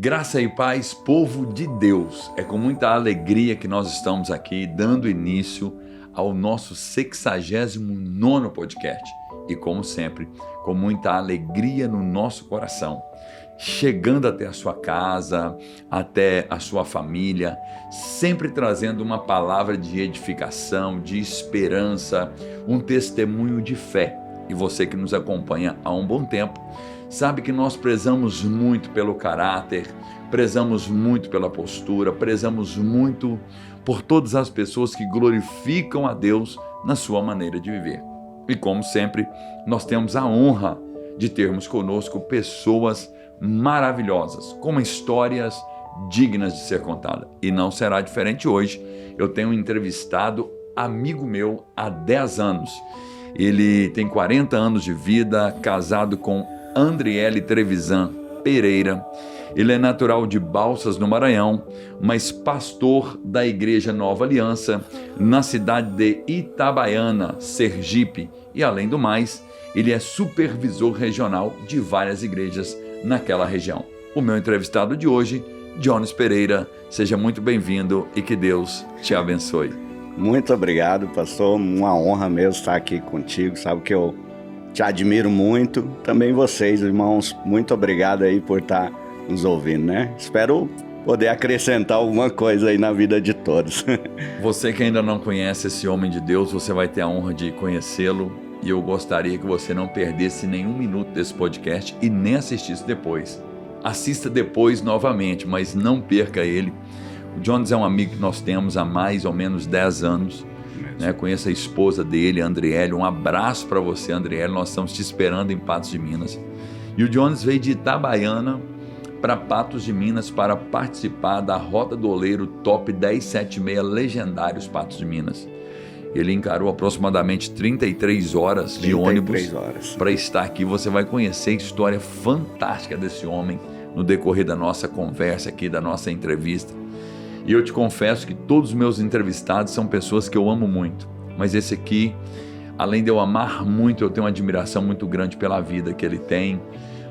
Graça e paz, povo de Deus. É com muita alegria que nós estamos aqui dando início ao nosso 69º podcast. E como sempre, com muita alegria no nosso coração, chegando até a sua casa, até a sua família, sempre trazendo uma palavra de edificação, de esperança, um testemunho de fé. E você que nos acompanha há um bom tempo, sabe que nós prezamos muito pelo caráter, prezamos muito pela postura, prezamos muito por todas as pessoas que glorificam a Deus na sua maneira de viver. E como sempre, nós temos a honra de termos conosco pessoas maravilhosas, com histórias dignas de ser contadas. E não será diferente hoje. Eu tenho um entrevistado amigo meu há 10 anos. Ele tem 40 anos de vida, casado com Andriele Trevisan Pereira. Ele é natural de Balsas, no Maranhão, mas pastor da Igreja Nova Aliança, na cidade de Itabaiana, Sergipe. E além do mais, ele é supervisor regional de várias igrejas naquela região. O meu entrevistado de hoje, Jones Pereira, seja muito bem-vindo e que Deus te abençoe. Muito obrigado, pastor. Uma honra mesmo estar aqui contigo. Sabe que eu te admiro muito. Também vocês, irmãos, muito obrigado aí por estar nos ouvindo, né? Espero poder acrescentar alguma coisa aí na vida de todos. Você que ainda não conhece esse homem de Deus, você vai ter a honra de conhecê-lo. E eu gostaria que você não perdesse nenhum minuto desse podcast e nem assistisse depois. Assista depois novamente, mas não perca ele. O Jones é um amigo que nós temos há mais ou menos 10 anos. Né? Conheço a esposa dele, a Andriele. Um abraço para você, Andriele. Nós estamos te esperando em Patos de Minas. E o Jones veio de Itabaiana para Patos de Minas para participar da Rota do Oleiro Top 1076 Legendários Patos de Minas. Ele encarou aproximadamente 33 horas de ônibus para estar aqui. Você vai conhecer a história fantástica desse homem no decorrer da nossa conversa aqui, da nossa entrevista. E eu te confesso que todos os meus entrevistados são pessoas que eu amo muito. Mas esse aqui, além de eu amar muito, eu tenho uma admiração muito grande pela vida que ele tem,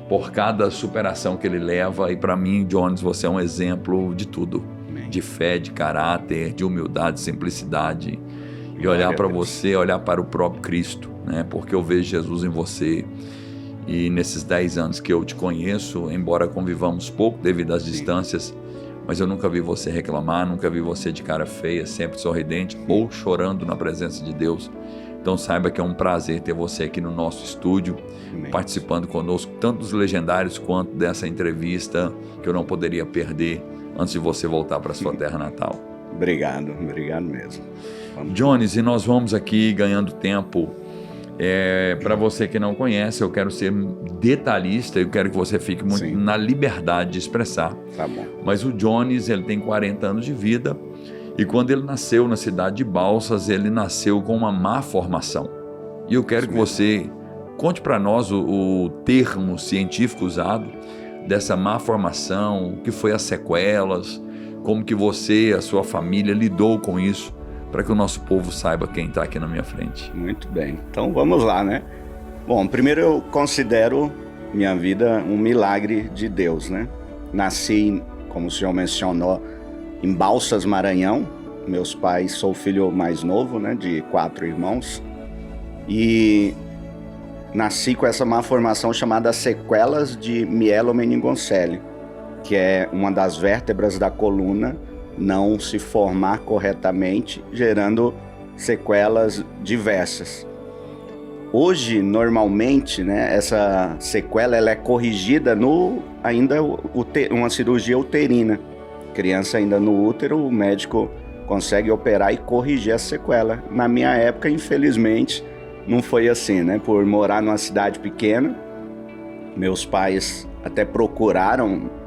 por cada superação que ele leva. E para mim, Jones, você é um exemplo de tudo. De fé, de caráter, de humildade, simplicidade. E olhar para você, olhar para o próprio Cristo, né? Porque eu vejo Jesus em você. E nesses 10 anos que eu te conheço, embora convivamos pouco devido às distâncias, mas eu nunca vi você reclamar, nunca vi você de cara feia, sempre sorridente ou chorando na presença de Deus. Então saiba que é um prazer ter você aqui no nosso estúdio, participando conosco, tanto dos legendários quanto dessa entrevista que eu não poderia perder antes de você voltar para a sua terra natal. Obrigado mesmo. Jones, e nós vamos aqui ganhando tempo. Para você que não conhece, eu quero ser detalhista, eu quero que você fique muito na liberdade de expressar. Tá bom. Mas o Jones, ele tem 40 anos de vida e quando ele nasceu na cidade de Balsas, ele nasceu com uma má formação. E eu quero que você conte para nós o termo científico usado dessa má formação, o que foi as sequelas, como que você, a sua família lidou com isso, para que o nosso povo saiba quem está aqui na minha frente. Muito bem, então vamos lá, né? Bom, primeiro eu considero minha vida um milagre de Deus, né? Nasci, como o senhor mencionou, em Balsas, Maranhão. Meus pais, sou o filho mais novo, né? De 4 irmãos. E nasci com essa má formação chamada sequelas de mielomeningocele, que é uma das vértebras da coluna não se formar corretamente, gerando sequelas diversas. Hoje, normalmente, né, essa sequela ela é corrigida uma cirurgia uterina. Criança ainda no útero, o médico consegue operar e corrigir essa sequela. Na minha época, infelizmente, não foi assim, né? Por morar numa cidade pequena, meus pais até procuraram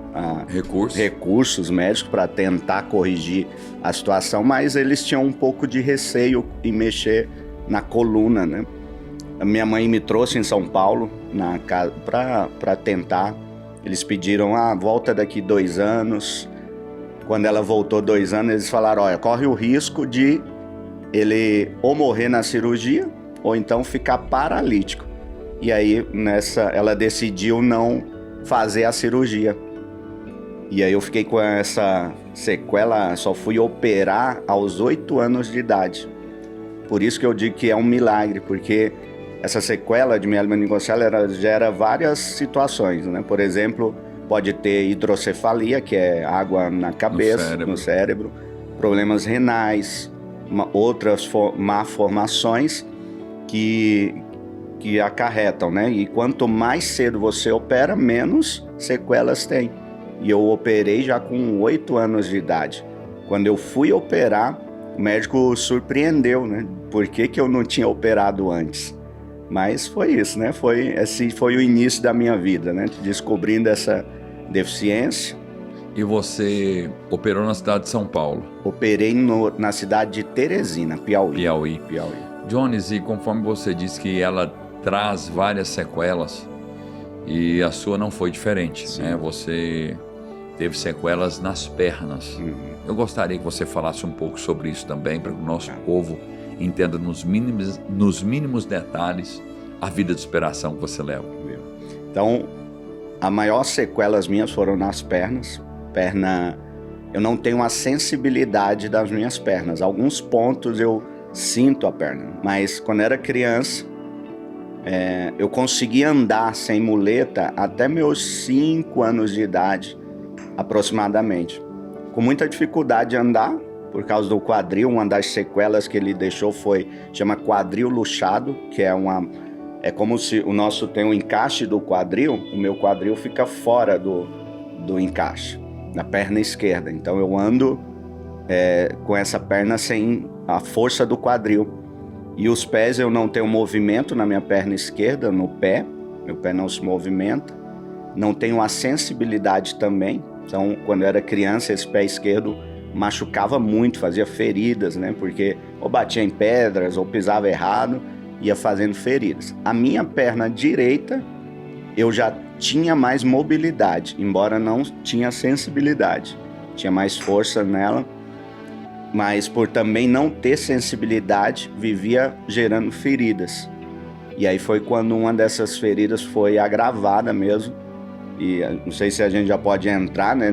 recursos médicos para tentar corrigir a situação, mas eles tinham um pouco de receio em mexer na coluna, né? A minha mãe me trouxe em São Paulo para tentar. Eles pediram, volta daqui 2 anos. Quando ela voltou 2 anos, eles falaram, olha, corre o risco de ele ou morrer na cirurgia ou então ficar paralítico. E aí ela decidiu não fazer a cirurgia. E aí eu fiquei com essa sequela, só fui operar aos 8 anos de idade. Por isso que eu digo que é um milagre, porque essa sequela de mieloma meningocele gera várias situações, né? Por exemplo, pode ter hidrocefalia, que é água na cabeça, no cérebro, problemas renais, outras malformações que acarretam, né? E quanto mais cedo você opera, menos sequelas tem. E eu operei já com 8 anos de idade. Quando eu fui operar, o médico surpreendeu, né? Por que eu não tinha operado antes? Mas foi isso, né? Esse foi o início da minha vida, né? Descobrindo essa deficiência. E você operou na cidade de São Paulo? Operei na cidade de Teresina, Piauí. Jones, e conforme você disse que ela traz várias sequelas, e a sua não foi diferente, sim, né? Você teve sequelas nas pernas. Eu gostaria que você falasse um pouco sobre isso também, para que o nosso povo entenda nos mínimos detalhes a vida de superação que você leva. Então, as maiores sequelas minhas foram nas pernas. Eu não tenho a sensibilidade das minhas pernas. Alguns pontos eu sinto a perna, mas quando era criança, eu conseguia andar sem muleta até meus 5 anos de idade, aproximadamente. Com muita dificuldade de andar, por causa do quadril. Uma das sequelas que ele deixou chama quadril luxado, que é como se o nosso tem um encaixe do quadril, o meu quadril fica fora do encaixe, na perna esquerda. Então eu ando com essa perna sem a força do quadril. E os pés, eu não tenho movimento na minha perna esquerda, no pé. Meu pé não se movimenta. Não tenho a sensibilidade também. Então, quando eu era criança, esse pé esquerdo machucava muito, fazia feridas, né? Porque ou batia em pedras, ou pisava errado, ia fazendo feridas. A minha perna direita, eu já tinha mais mobilidade, embora não tinha sensibilidade. Tinha mais força nela. Mas por também não ter sensibilidade, vivia gerando feridas. E aí foi quando uma dessas feridas foi agravada mesmo. E não sei se a gente já pode entrar, né,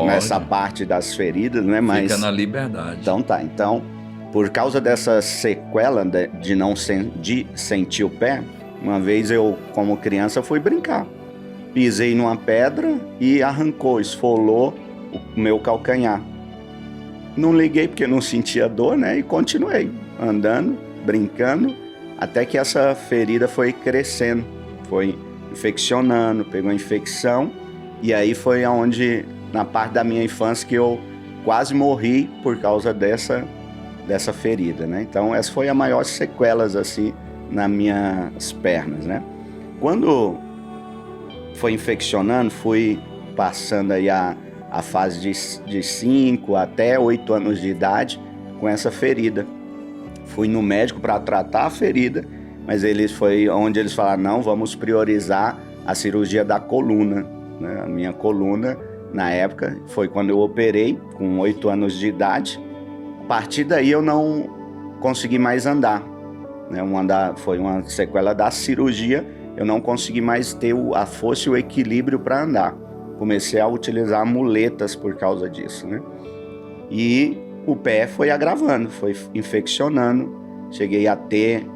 nessa parte das feridas, né? Mas fica na liberdade. Então tá. Então, por causa dessa sequela de sentir o pé, uma vez eu, como criança, fui brincar. Pisei numa pedra e esfolou o meu calcanhar. Não liguei porque não sentia dor, né? E continuei andando, brincando, até que essa ferida foi crescendo, foi infeccionando, pegou infecção. E aí foi onde, na parte da minha infância, que eu quase morri por causa dessa ferida, né? Então, essa foi a maior sequelas, assim, nas minhas pernas, né? Quando foi infeccionando, fui passando aí a fase de 5 até 8 anos de idade com essa ferida. Fui no médico para tratar a ferida, mas foi onde eles falaram, não, vamos priorizar a cirurgia da coluna, né? A minha coluna, na época, foi quando eu operei, com 8 anos de idade. A partir daí eu não consegui mais andar, né? Foi uma sequela da cirurgia, eu não consegui mais ter a força e o equilíbrio para andar. Comecei a utilizar muletas por causa disso, né? E o pé foi agravando, foi infeccionando. Cheguei a ter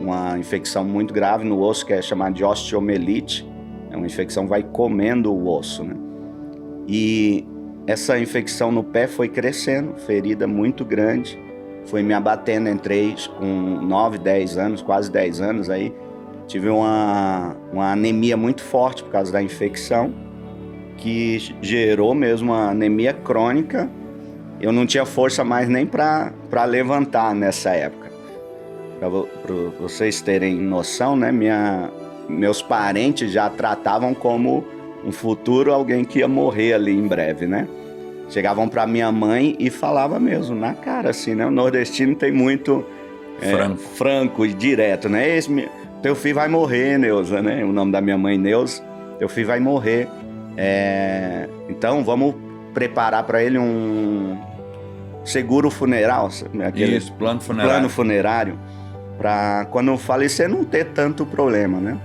uma infecção muito grave no osso, que é chamada de osteomielite. É uma infecção que vai comendo o osso, né? E essa infecção no pé foi crescendo, ferida muito grande. Foi me abatendo, entrei com 9, 10 anos, quase 10 anos aí. Tive uma anemia muito forte por causa da infecção, que gerou mesmo uma anemia crônica. Eu não tinha força mais nem para levantar nessa época. Para vocês terem noção, né? Meus parentes já tratavam como um futuro alguém que ia morrer ali em breve, né? Chegavam para minha mãe e falavam mesmo, na cara, assim, né? O nordestino tem muito franco e direto, né? Teu filho vai morrer, Neuza, né? O nome da minha mãe, Neuza. Teu filho vai morrer. Então vamos preparar para ele um seguro funeral, isso, plano funerário, para quando falecer não ter tanto problema, né?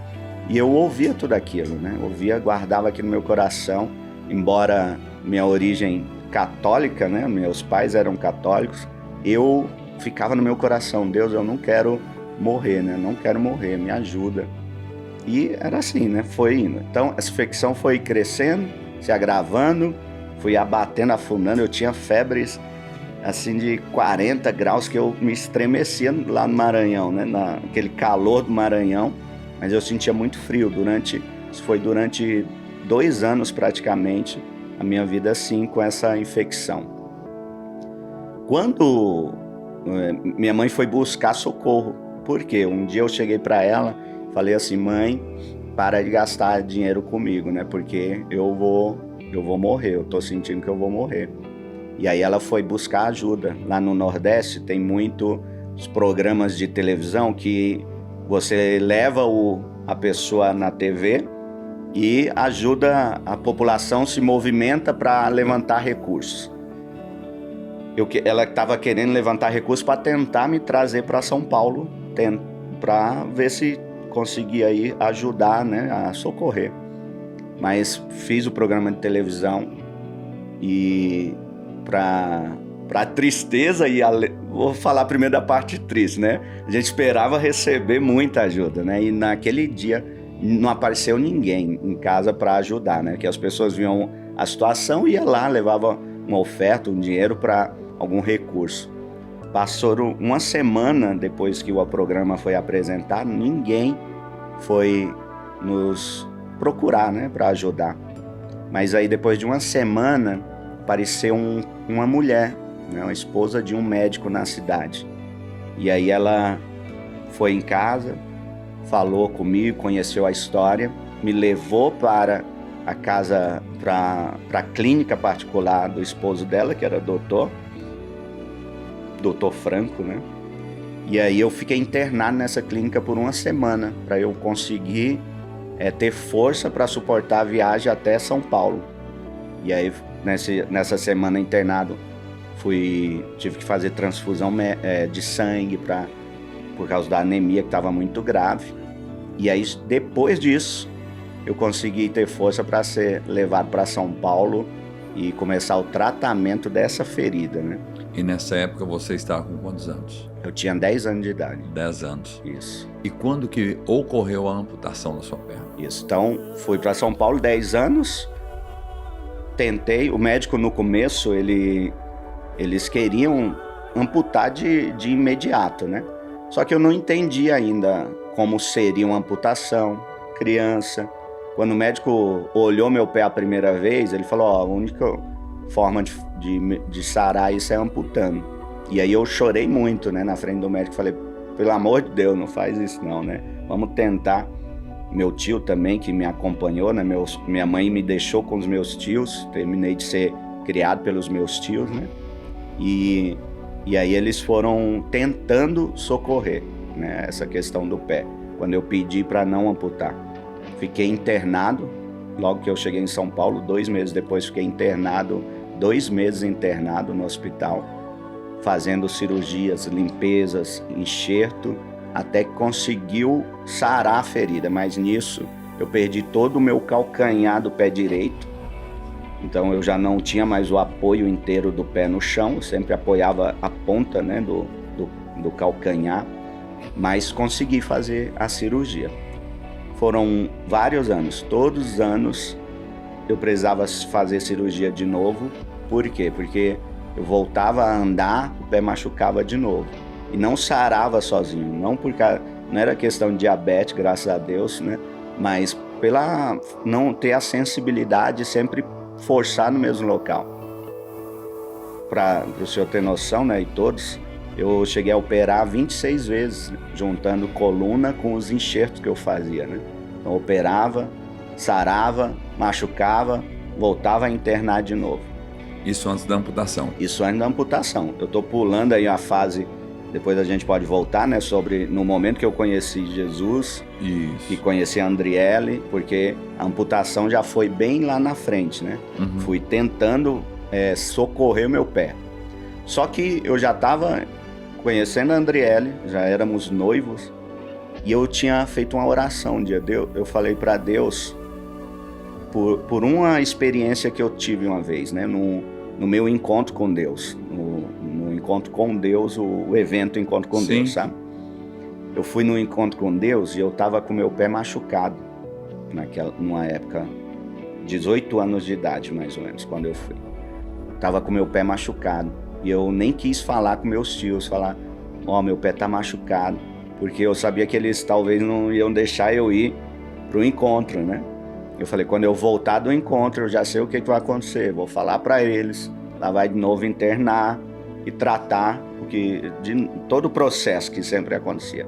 E eu ouvia tudo aquilo, né? Ouvia, guardava aqui no meu coração, embora minha origem católica, né? Meus pais eram católicos, eu ficava no meu coração, Deus, eu não quero morrer, né? Não quero morrer, me ajuda. E era assim, né? Foi indo. Então, essa infecção foi crescendo, se agravando, fui abatendo, afundando. Eu tinha febres, assim, de 40 graus, que eu me estremecia lá no Maranhão, né? Naquele calor do Maranhão. Mas eu sentia muito frio. Isso foi durante 2 anos, praticamente, a minha vida, assim, com essa infecção. Quando minha mãe foi buscar socorro, por quê? Um dia eu cheguei para ela, falei assim, mãe, para de gastar dinheiro comigo, né? Porque eu vou morrer, eu tô sentindo que eu vou morrer. E aí ela foi buscar ajuda. Lá no Nordeste tem muitos programas de televisão que você leva a pessoa na TV e ajuda a população, se movimenta para levantar recursos. Ela estava querendo levantar recursos para tentar me trazer para São Paulo, para ver se conseguia aí ajudar, né, a socorrer. Mas fiz o programa de televisão e para tristeza vou falar primeiro da parte triste, né? A gente esperava receber muita ajuda, né? E naquele dia não apareceu ninguém em casa para ajudar, né? Que as pessoas viam a situação e ia lá, levava uma oferta, um dinheiro para algum recurso. Passou uma semana depois que o programa foi apresentado, ninguém foi nos procurar, né, para ajudar. Mas aí depois de uma semana apareceu uma mulher, né, uma esposa de um médico na cidade. E aí ela foi em casa, falou comigo, conheceu a história, me levou para a casa, para a clínica particular do esposo dela, que era doutor Franco, né? E aí eu fiquei internado nessa clínica por uma semana, para eu conseguir ter força para suportar a viagem até São Paulo. E aí, nessa semana internado, tive que fazer transfusão de sangue por causa da anemia, que estava muito grave. E aí, depois disso, eu consegui ter força para ser levado para São Paulo e começar o tratamento dessa ferida, né? E nessa época você estava com quantos anos? Eu tinha 10 anos de idade. 10 anos. Isso. E quando que ocorreu a amputação da sua perna? Isso. Então, fui para São Paulo, 10 anos. Tentei. O médico, no começo, eles queriam amputar de imediato, né? Só que eu não entendi ainda como seria uma amputação, criança. Quando o médico olhou meu pé a primeira vez, ele falou, a única forma de sarar isso é amputando. E aí eu chorei muito, né, na frente do médico. Falei, pelo amor de Deus, não faz isso não, né? Vamos tentar. Meu tio também, que me acompanhou, né? Minha mãe me deixou com os meus tios. Terminei de ser criado pelos meus tios, né? E aí eles foram tentando socorrer, né, essa questão do pé, quando eu pedi para não amputar. Fiquei internado, logo que eu cheguei em São Paulo, 2 meses depois fiquei internado, 2 meses internado no hospital, fazendo cirurgias, limpezas, enxerto, até que conseguiu sarar a ferida. Mas nisso eu perdi todo o meu calcanhar do pé direito, então eu já não tinha mais o apoio inteiro do pé no chão, eu sempre apoiava a ponta, né, do calcanhar, mas consegui fazer a cirurgia. Foram vários anos, todos os anos eu precisava fazer cirurgia de novo. Por quê? Porque eu voltava a andar, o pé machucava de novo. E não sarava sozinho, não era questão de diabetes, graças a Deus, né? Mas pela não ter a sensibilidade, sempre forçar no mesmo local. Para o senhor ter noção, né, e todos, eu cheguei a operar 26 vezes, juntando coluna com os enxertos que eu fazia, né? Então, operava, sarava, machucava, voltava a internar de novo. Isso antes da amputação? Isso antes da amputação. Eu estou pulando aí a fase, depois a gente pode voltar, né? No momento que eu conheci Jesus. Isso. E conheci a Andriele, porque a amputação já foi bem lá na frente, né? Uhum. Fui tentando socorrer o meu pé. Só que eu já estava conhecendo a Andriele, já éramos noivos, e eu tinha feito uma oração um dia. Eu falei para Deus, por uma experiência que eu tive uma vez, né? No meu encontro com Deus. No encontro com Deus, o evento Encontro com Deus, sabe? Eu fui no encontro com Deus e eu estava com meu pé machucado. Numa época, 18 anos de idade, mais ou menos, quando eu fui. Tava com meu pé machucado. E eu nem quis falar com meus tios, meu pé tá machucado. Porque eu sabia que eles talvez não iam deixar eu ir pro encontro, né? Eu falei, quando eu voltar do encontro, eu já sei o que vai acontecer. Vou falar para eles, lá vai de novo internar e tratar de todo o processo que sempre acontecia.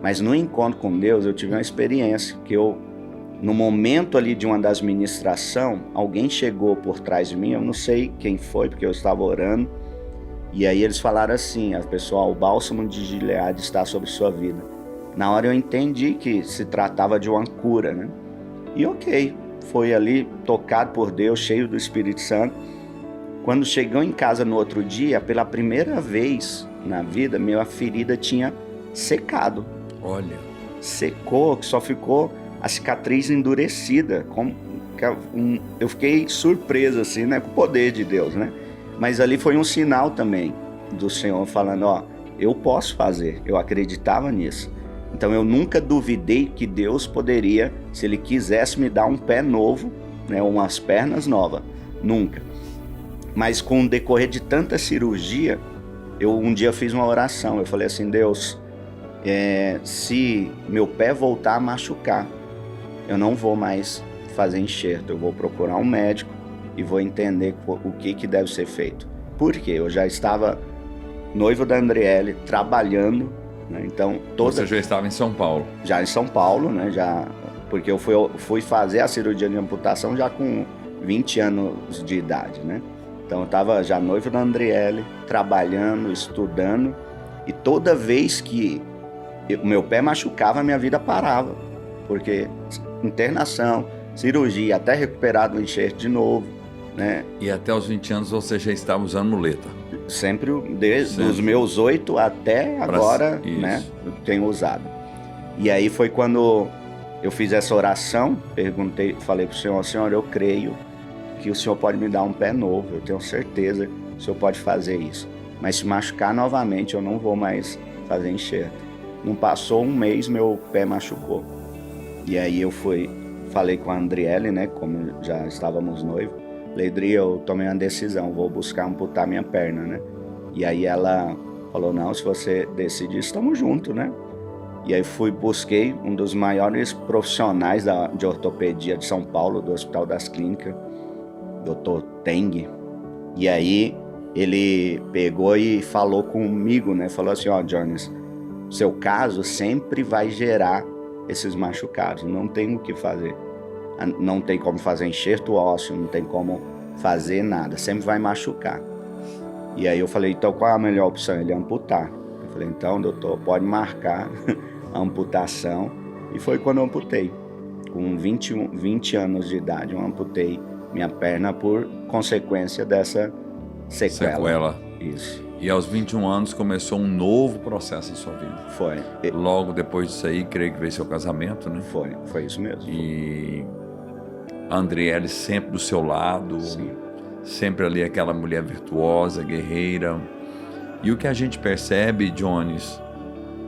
Mas no encontro com Deus, eu tive uma experiência que no momento ali de uma das ministrações, alguém chegou por trás de mim, eu não sei quem foi, porque eu estava orando, e aí eles falaram assim, pessoal, o bálsamo de Gileade está sobre sua vida. Na hora eu entendi que se tratava de uma cura, né? E ok, foi ali tocado por Deus, cheio do Espírito Santo. Quando chegou em casa no outro dia, pela primeira vez na vida, minha ferida tinha secado. Olha. Secou, que só ficou a cicatriz endurecida. Eu fiquei surpreso, assim, né? Com o poder de Deus, né? Mas ali foi um sinal também do Senhor falando, eu posso fazer. Eu acreditava nisso. Então eu nunca duvidei que Deus poderia, se Ele quisesse, me dar um pé novo, né? Umas pernas novas. Nunca. Mas com o decorrer de tanta cirurgia, eu um dia fiz uma oração. Eu falei assim, Deus, se meu pé voltar a machucar, eu não vou mais fazer enxerto. Eu vou procurar um médico e vou entender o que deve ser feito. Por quê? Eu já estava noivo da Andriele, trabalhando, né? Então, Você já estava em São Paulo? Já em São Paulo, né? Porque eu fui fazer a cirurgia de amputação já com 20 anos de idade, né? Então eu estava já noivo da Andriele, trabalhando, estudando, e toda vez que o meu pé machucava, a minha vida parava, porque internação, cirurgia, até recuperar do enxerto de novo, né? E até os 20 anos você já estava usando muleta? Sempre, desde os meus 8 até agora, né? Eu tenho usado. E aí foi quando eu fiz essa oração, falei para o Senhor, Senhor, eu creio que o Senhor pode me dar um pé novo, eu tenho certeza que o Senhor pode fazer isso. Mas se machucar novamente, eu não vou mais fazer enxerto. Não passou um mês, meu pé machucou. E aí eu falei com a Andriele, né, como já estávamos noivos, falei, Adri, eu tomei uma decisão, vou buscar amputar minha perna, né? E aí ela falou, não, se você decidir, estamos juntos, né? E aí busquei um dos maiores profissionais de ortopedia de São Paulo, do Hospital das Clínicas, Dr. Teng. E aí ele pegou e falou comigo, né? Falou assim, Jones, seu caso sempre vai gerar esses machucados, não tem o que fazer. Não tem como fazer enxerto ósseo, não tem como fazer nada, sempre vai machucar. E aí eu falei, então qual é a melhor opção? Ele amputar. Eu falei, então doutor, pode marcar a amputação. E foi quando eu amputei. Com 20 anos de idade, eu amputei minha perna por consequência dessa sequela. Isso. E aos 21 anos começou um novo processo na sua vida. Foi. Logo depois disso aí, creio que veio seu casamento, né? Foi isso mesmo. E a Andriele sempre do seu lado, sim, sempre ali aquela mulher virtuosa, guerreira. E o que a gente percebe, Jones,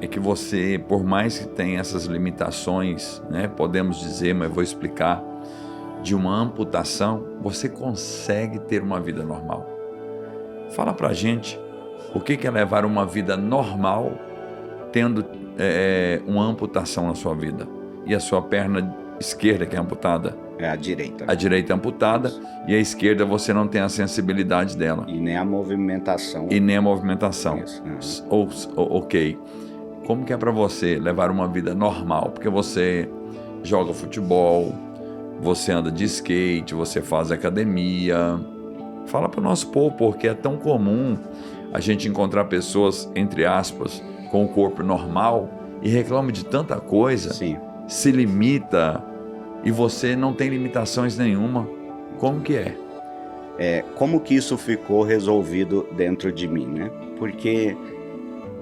é que você, por mais que tenha essas limitações, né, podemos dizer, mas vou explicar, de uma amputação, você consegue ter uma vida normal. Fala pra gente o que é levar uma vida normal tendo uma amputação na sua vida. E a sua perna esquerda que é amputada? É a direita. A direita é amputada e a esquerda você não tem a sensibilidade dela. E nem a movimentação. Isso. Ok. Como que é pra você levar uma vida normal? Porque você joga futebol, você anda de skate, você faz academia. Fala para o nosso povo, porque é tão comum a gente encontrar pessoas, entre aspas, com o corpo normal e reclama de tanta coisa, sim, se limita e você não tem limitações nenhuma. Como que é? Como que isso ficou resolvido dentro de mim, né? Porque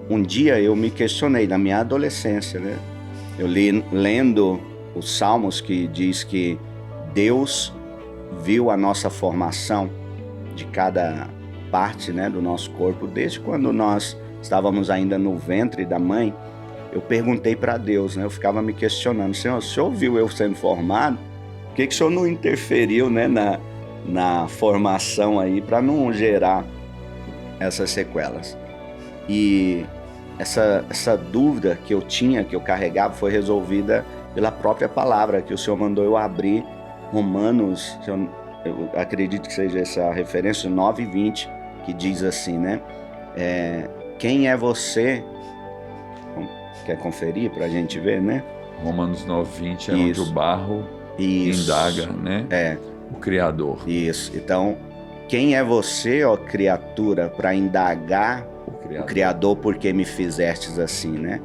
um dia eu me questionei na minha adolescência, né? Eu lendo os Salmos que diz que Deus viu a nossa formação de cada parte, né, do nosso corpo, desde quando nós estávamos ainda no ventre da mãe. Eu perguntei para Deus, né, eu ficava me questionando: Senhor, o Senhor viu eu sendo formado? Por que o Senhor não interferiu, né, na formação aí, para não gerar essas sequelas? E essa dúvida que eu tinha, que eu carregava, foi resolvida pela própria palavra que o Senhor mandou eu abrir. Romanos, eu acredito que seja essa referência, 9:20, que diz assim, né? Quem é você? Quer conferir para a gente ver, né? Romanos 9:20 é onde o barro indaga, né? O Criador. Isso. Então, quem é você, ó criatura, para indagar o Criador, porque me fizestes assim, né?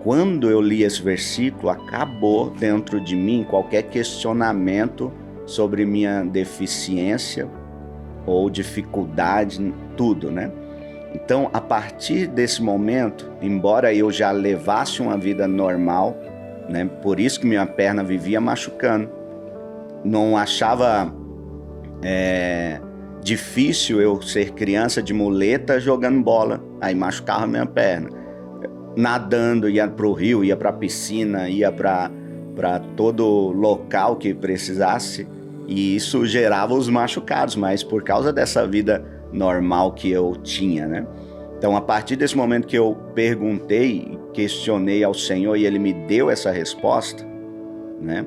Quando eu li esse versículo, acabou dentro de mim qualquer questionamento sobre minha deficiência ou dificuldade, tudo, né? Então, a partir desse momento, embora eu já levasse uma vida normal, né? Por isso que minha perna vivia machucando, não achava difícil eu ser criança de muleta jogando bola, aí machucava minha perna. Nadando, ia para o rio, ia para a piscina, ia para todo local que precisasse, e isso gerava os machucados, mas por causa dessa vida normal que eu tinha, né? Então, a partir desse momento que eu perguntei, questionei ao Senhor e Ele me deu essa resposta, né?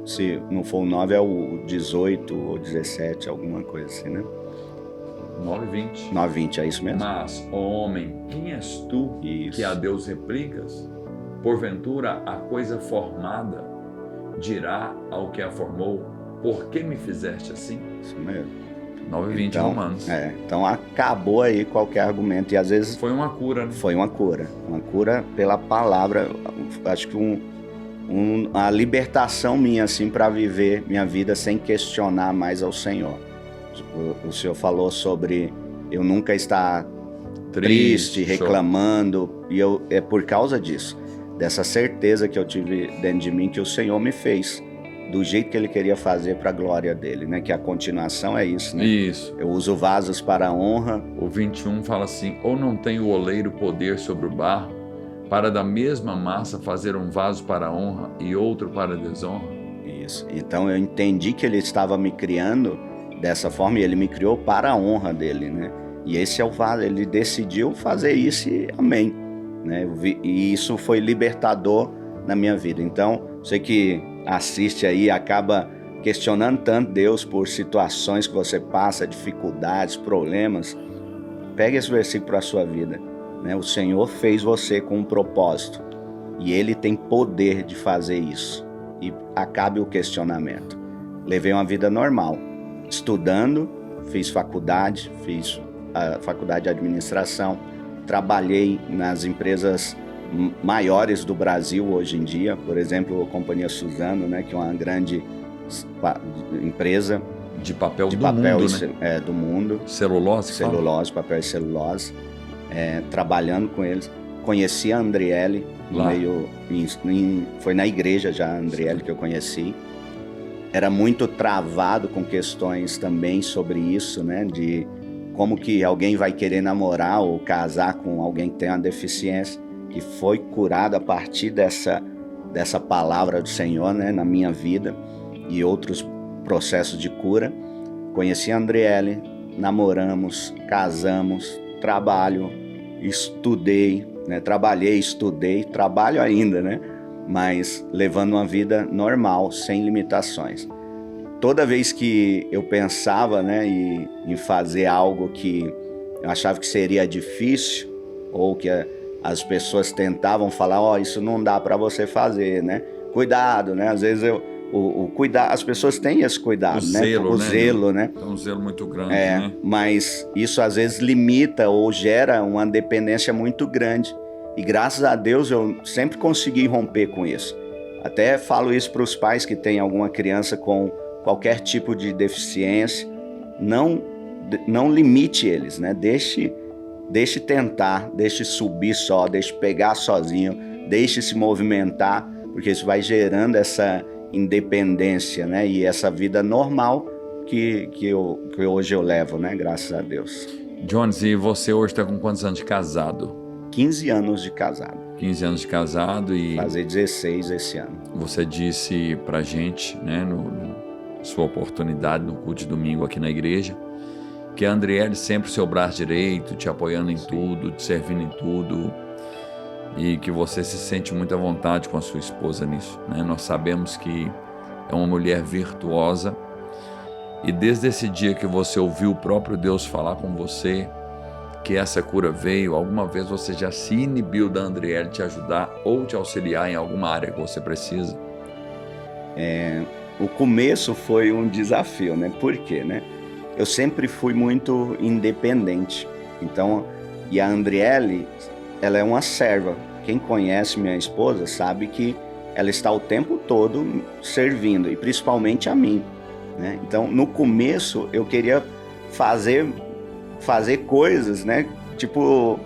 Se não for o 9, é o 18 ou 17, alguma coisa assim, né? 9:20. 9:20, é isso mesmo? Mas, ó homem, quem és tu que a Deus replicas? Porventura a coisa formada dirá ao que a formou: por que me fizeste assim? Isso mesmo. 9:20 então, Romanos. Então acabou aí qualquer argumento, e às vezes... Foi uma cura, né? Foi uma cura pela palavra. Acho que a libertação minha, assim, para viver minha vida sem questionar mais ao Senhor. O Senhor falou sobre eu nunca estar triste, reclamando, e é por causa disso, dessa certeza que eu tive dentro de mim, que o Senhor me fez do jeito que Ele queria fazer para a glória dele, né? Que a continuação é isso, né? Isso. Eu uso vasos para a honra. O 21 fala assim: ou não tem o oleiro poder sobre o barro, para da mesma massa fazer um vaso para a honra e outro para a desonra? Isso. Então eu entendi que Ele estava me criando dessa forma, e Ele me criou para a honra dele, né? E esse é o vaso, Ele decidiu fazer isso, e amém, né? E isso foi libertador na minha vida. Então, você que assiste aí acaba questionando tanto Deus por situações que você passa, dificuldades, problemas, pegue esse versículo para a sua vida, né? O Senhor fez você com um propósito, e Ele tem poder de fazer isso. E acabe o questionamento. Levei uma vida normal, estudando, fiz faculdade a faculdade de administração, trabalhei nas empresas maiores do Brasil hoje em dia, por exemplo, a Companhia Suzano, né, que é uma grande empresa de papel do mundo, né? Do mundo. Celulose, papel e celulose, trabalhando com eles. Conheci a Andriele, foi na igreja já a Andriele que eu conheci. Era muito travado com questões também sobre isso, né? De como que alguém vai querer namorar ou casar com alguém que tem uma deficiência, que foi curado a partir dessa palavra do Senhor, né? Na minha vida, e outros processos de cura. Conheci a Andriele, namoramos, casamos, trabalho, estudei, né? Trabalhei, estudei, trabalho ainda, né? Mas levando uma vida normal, sem limitações. Toda vez que eu pensava, né, em fazer algo que eu achava que seria difícil, ou que as pessoas tentavam falar, isso não dá para você fazer, né? Cuidado, né? Às vezes as pessoas têm esse cuidado, o né? Zelo, né? É um zelo muito grande, né? Mas isso às vezes limita ou gera uma dependência muito grande. E graças a Deus eu sempre consegui romper com isso. Até falo isso para os pais que têm alguma criança com qualquer tipo de deficiência. Não limite eles, né? Deixe tentar, deixe subir só, deixe pegar sozinho, deixe se movimentar, porque isso vai gerando essa independência, né? E essa vida normal que hoje eu levo, né? Graças a Deus. Jones, e você hoje está com quantos anos de casado? 15 anos de casado. 15 anos de casado e... Fazer 16 esse ano. Você disse pra gente, né, sua oportunidade no culto de domingo aqui na igreja, que a Andriele sempre seu braço direito, te apoiando em tudo, te servindo em tudo, e que você se sente muito à vontade com a sua esposa nisso, né? Nós sabemos que é uma mulher virtuosa, e desde esse dia que você ouviu o próprio Deus falar com você, que essa cura veio, alguma vez você já se inibiu da Andriele te ajudar ou te auxiliar em alguma área que você precisa? O começo foi um desafio, né? Por quê, né? Eu sempre fui muito independente. Então, e a Andriele, ela é uma serva. Quem conhece minha esposa sabe que ela está o tempo todo servindo, e principalmente a mim, né? Então, no começo, eu queria fazer coisas, né? Tipo,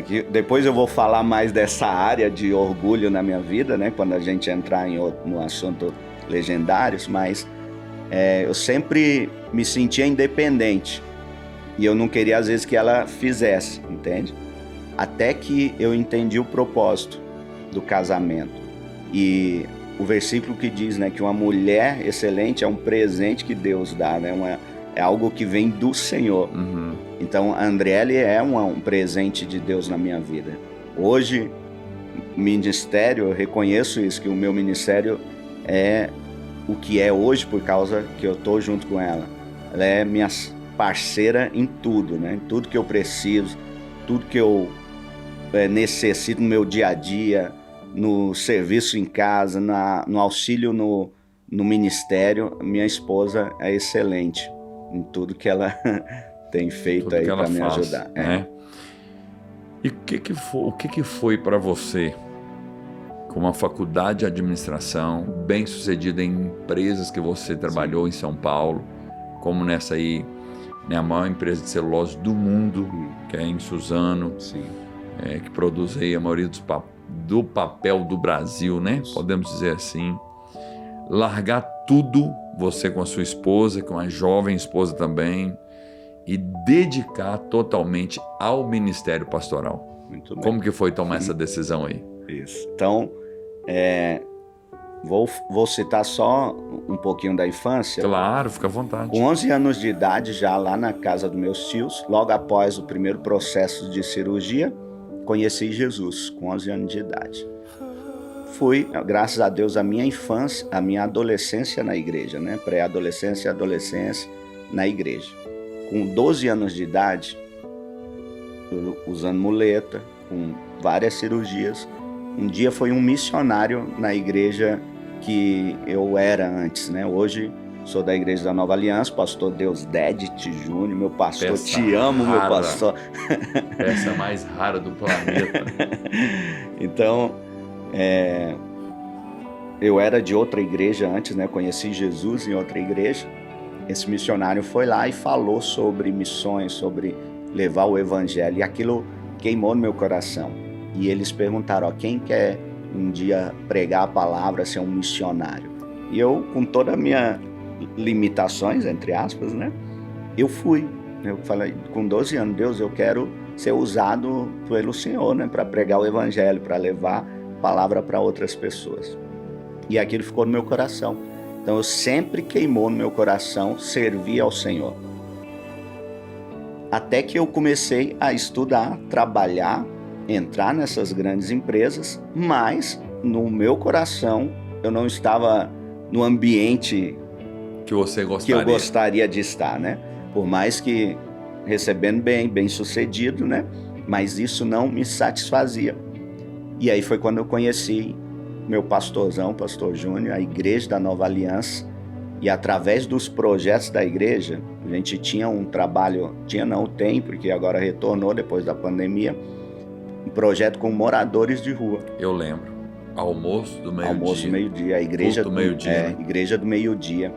que depois eu vou falar mais dessa área de orgulho na minha vida, né? Quando a gente entrar no assunto legendários, mas eu sempre me sentia independente e eu não queria às vezes que ela fizesse, entende? Até que eu entendi o propósito do casamento e o versículo que diz, né, que uma mulher excelente é um presente que Deus dá, né? É algo que vem do Senhor. Uhum. Então, a Andriele é um presente de Deus na minha vida. Hoje, ministério, eu reconheço isso, que o meu ministério é o que é hoje por causa que eu estou junto com ela. Ela é minha parceira em tudo, né? Em tudo que eu preciso, tudo que eu necessito no meu dia a dia, no serviço em casa, no auxílio no ministério. Minha esposa é excelente em tudo que ela tem feito tudo aí para me ajudar. Né? E o que foi para você, com uma faculdade de administração, bem sucedida em empresas que você trabalhou em São Paulo, como nessa aí, né, a maior empresa de celulose do mundo, que é em Suzano, que produz aí a maioria do papel do Brasil, né? Podemos dizer assim. Largar tudo, você com a sua esposa, com a jovem esposa também, e dedicar totalmente ao ministério pastoral. Muito bem. Como que foi tomar essa decisão aí? Isso. Então, vou citar só um pouquinho da infância. Claro, fica à vontade. Com 11 anos de idade, já lá na casa dos meus tios, logo após o primeiro processo de cirurgia, conheci Jesus, com 11 anos de idade. Fui, graças a Deus, a minha infância, a minha adolescência na igreja, né? Pré-adolescência e adolescência na igreja. Com 12 anos de idade, usando muleta, com várias cirurgias, um dia foi um missionário na igreja que eu era antes, né? Hoje sou da Igreja da Nova Aliança, pastor Deusdedit Júnior, meu pastor, peça te amo, rara, meu pastor. Peça mais rara do planeta. Então, eu era de outra igreja antes, né? Conheci Jesus em outra igreja. Esse missionário foi lá e falou sobre missões, sobre levar o evangelho, e aquilo queimou no meu coração. E eles perguntaram, quem quer um dia pregar a palavra, ser um missionário? E eu, com todas as minhas limitações, entre aspas, né? Eu fui. Eu falei, com 12 anos, Deus, eu quero ser usado pelo Senhor, né? Para pregar o evangelho, para levar palavra para outras pessoas. E aquilo ficou no meu coração. Então eu sempre queimou no meu coração servir ao Senhor. Até que eu comecei a estudar, trabalhar, entrar nessas grandes empresas, mas no meu coração eu não estava no ambiente que você gostaria. Que eu gostaria de estar, né? Por mais que recebendo bem sucedido, né? Mas isso não me satisfazia. E aí foi quando eu conheci meu pastorzão, pastor Júnior, a Igreja da Nova Aliança, e através dos projetos da igreja, a gente tinha um trabalho, tem, porque agora retornou depois da pandemia, um projeto com moradores de rua. Eu lembro. Almoço do meio-dia. Almoço do meio-dia, a igreja do meio-dia. Né? Igreja do meio-dia.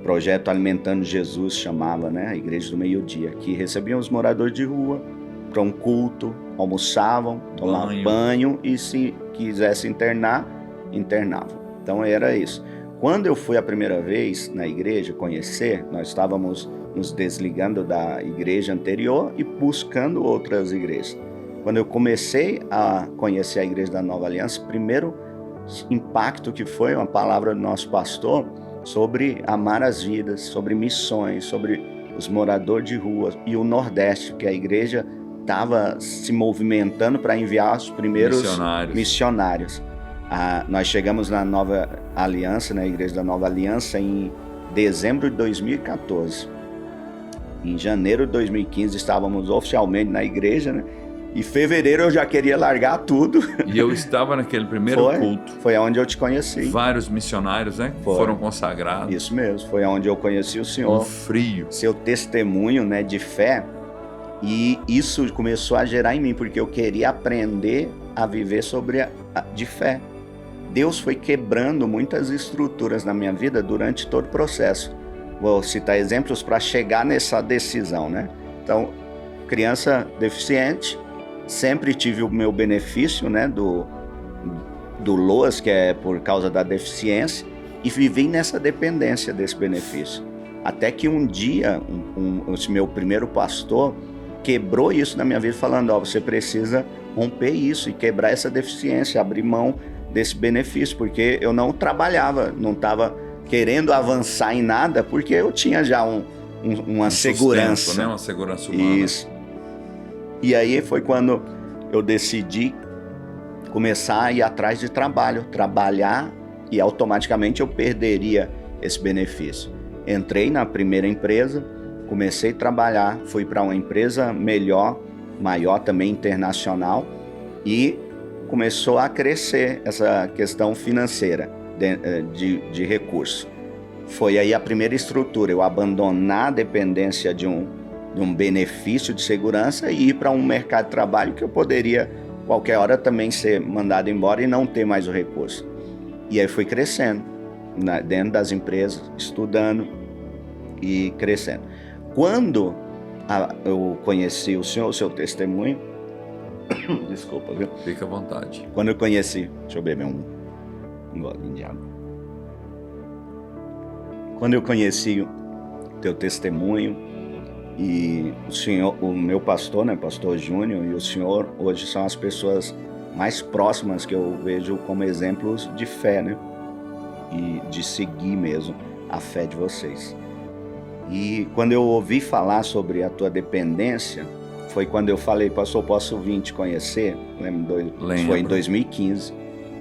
Projeto Alimentando Jesus chamava, né? A Igreja do Meio-Dia, que recebiam os moradores de rua para um culto, almoçavam, tomavam banho e se quisesse internar, internavam. Então era isso. Quando eu fui a primeira vez na igreja conhecer, nós estávamos nos desligando da igreja anterior e buscando outras igrejas. Quando eu comecei a conhecer a igreja da Nova Aliança, o primeiro impacto que foi uma palavra do nosso pastor sobre amar as vidas, sobre missões, sobre os moradores de rua e o Nordeste, que a igreja estava se movimentando para enviar os primeiros missionários. Nós chegamos na Nova Aliança, na Igreja da Nova Aliança, em dezembro de 2014. Em janeiro de 2015 estávamos oficialmente na igreja, né? Em fevereiro eu já queria largar tudo. E eu estava naquele primeiro culto. Foi onde eu te conheci. Vários missionários, né? Foram consagrados. Isso mesmo, foi onde eu conheci o Senhor. Um frio. Seu testemunho, né, de fé. E isso começou a gerar em mim, porque eu queria aprender a viver de fé. Deus foi quebrando muitas estruturas na minha vida durante todo o processo. Vou citar exemplos para chegar nessa decisão, né? Então, criança deficiente, sempre tive o meu benefício, né, do LOAS, que é por causa da deficiência, e vivi nessa dependência desse benefício. Até que um dia, esse meu primeiro pastor quebrou isso na minha vida, falando, você precisa romper isso e quebrar essa deficiência, abrir mão desse benefício, porque eu não trabalhava, não estava querendo avançar em nada, porque eu tinha já uma segurança. Sustento, né? Uma segurança humana. Isso. E aí foi quando eu decidi começar a ir atrás de trabalhar, e automaticamente eu perderia esse benefício. Entrei na primeira empresa, comecei a trabalhar, fui para uma empresa maior também internacional, e começou a crescer essa questão financeira de recurso. Foi aí a primeira estrutura, eu abandonar a dependência de um benefício de segurança e ir para um mercado de trabalho que eu poderia qualquer hora também ser mandado embora e não ter mais o recurso. E aí fui crescendo, dentro das empresas, estudando e crescendo. Quando eu conheci o Senhor, o seu testemunho, desculpa, viu? Fica à vontade. Quando eu conheci, deixa eu beber um golinho de água. Quando eu conheci o teu testemunho e o Senhor, o meu pastor, né, pastor Júnior, e o Senhor hoje são as pessoas mais próximas que eu vejo como exemplos de fé, né? E de seguir mesmo a fé de vocês. E quando eu ouvi falar sobre a tua dependência, foi quando eu falei, pastor, posso vir te conhecer? Lembro. Foi em 2015.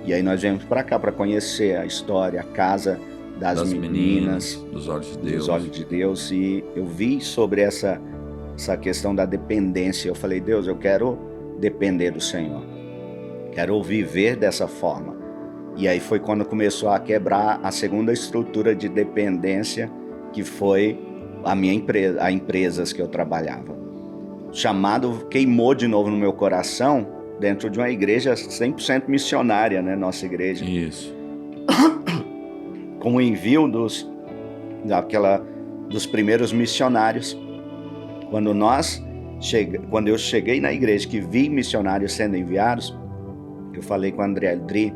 E aí nós viemos para cá para conhecer a história, a casa das meninas, dos olhos de Deus. Dos olhos de Deus. E eu vi sobre essa questão da dependência. Eu falei, Deus, eu quero depender do Senhor. Quero viver dessa forma. E aí foi quando começou a quebrar a segunda estrutura de dependência, que foi a minha empresa, as empresas que eu trabalhava. O chamado queimou de novo no meu coração dentro de uma igreja 100% missionária, né? Nossa igreja. Isso. Com o envio dos primeiros missionários. Quando eu cheguei na igreja que vi missionários sendo enviados, eu falei com a André Dri,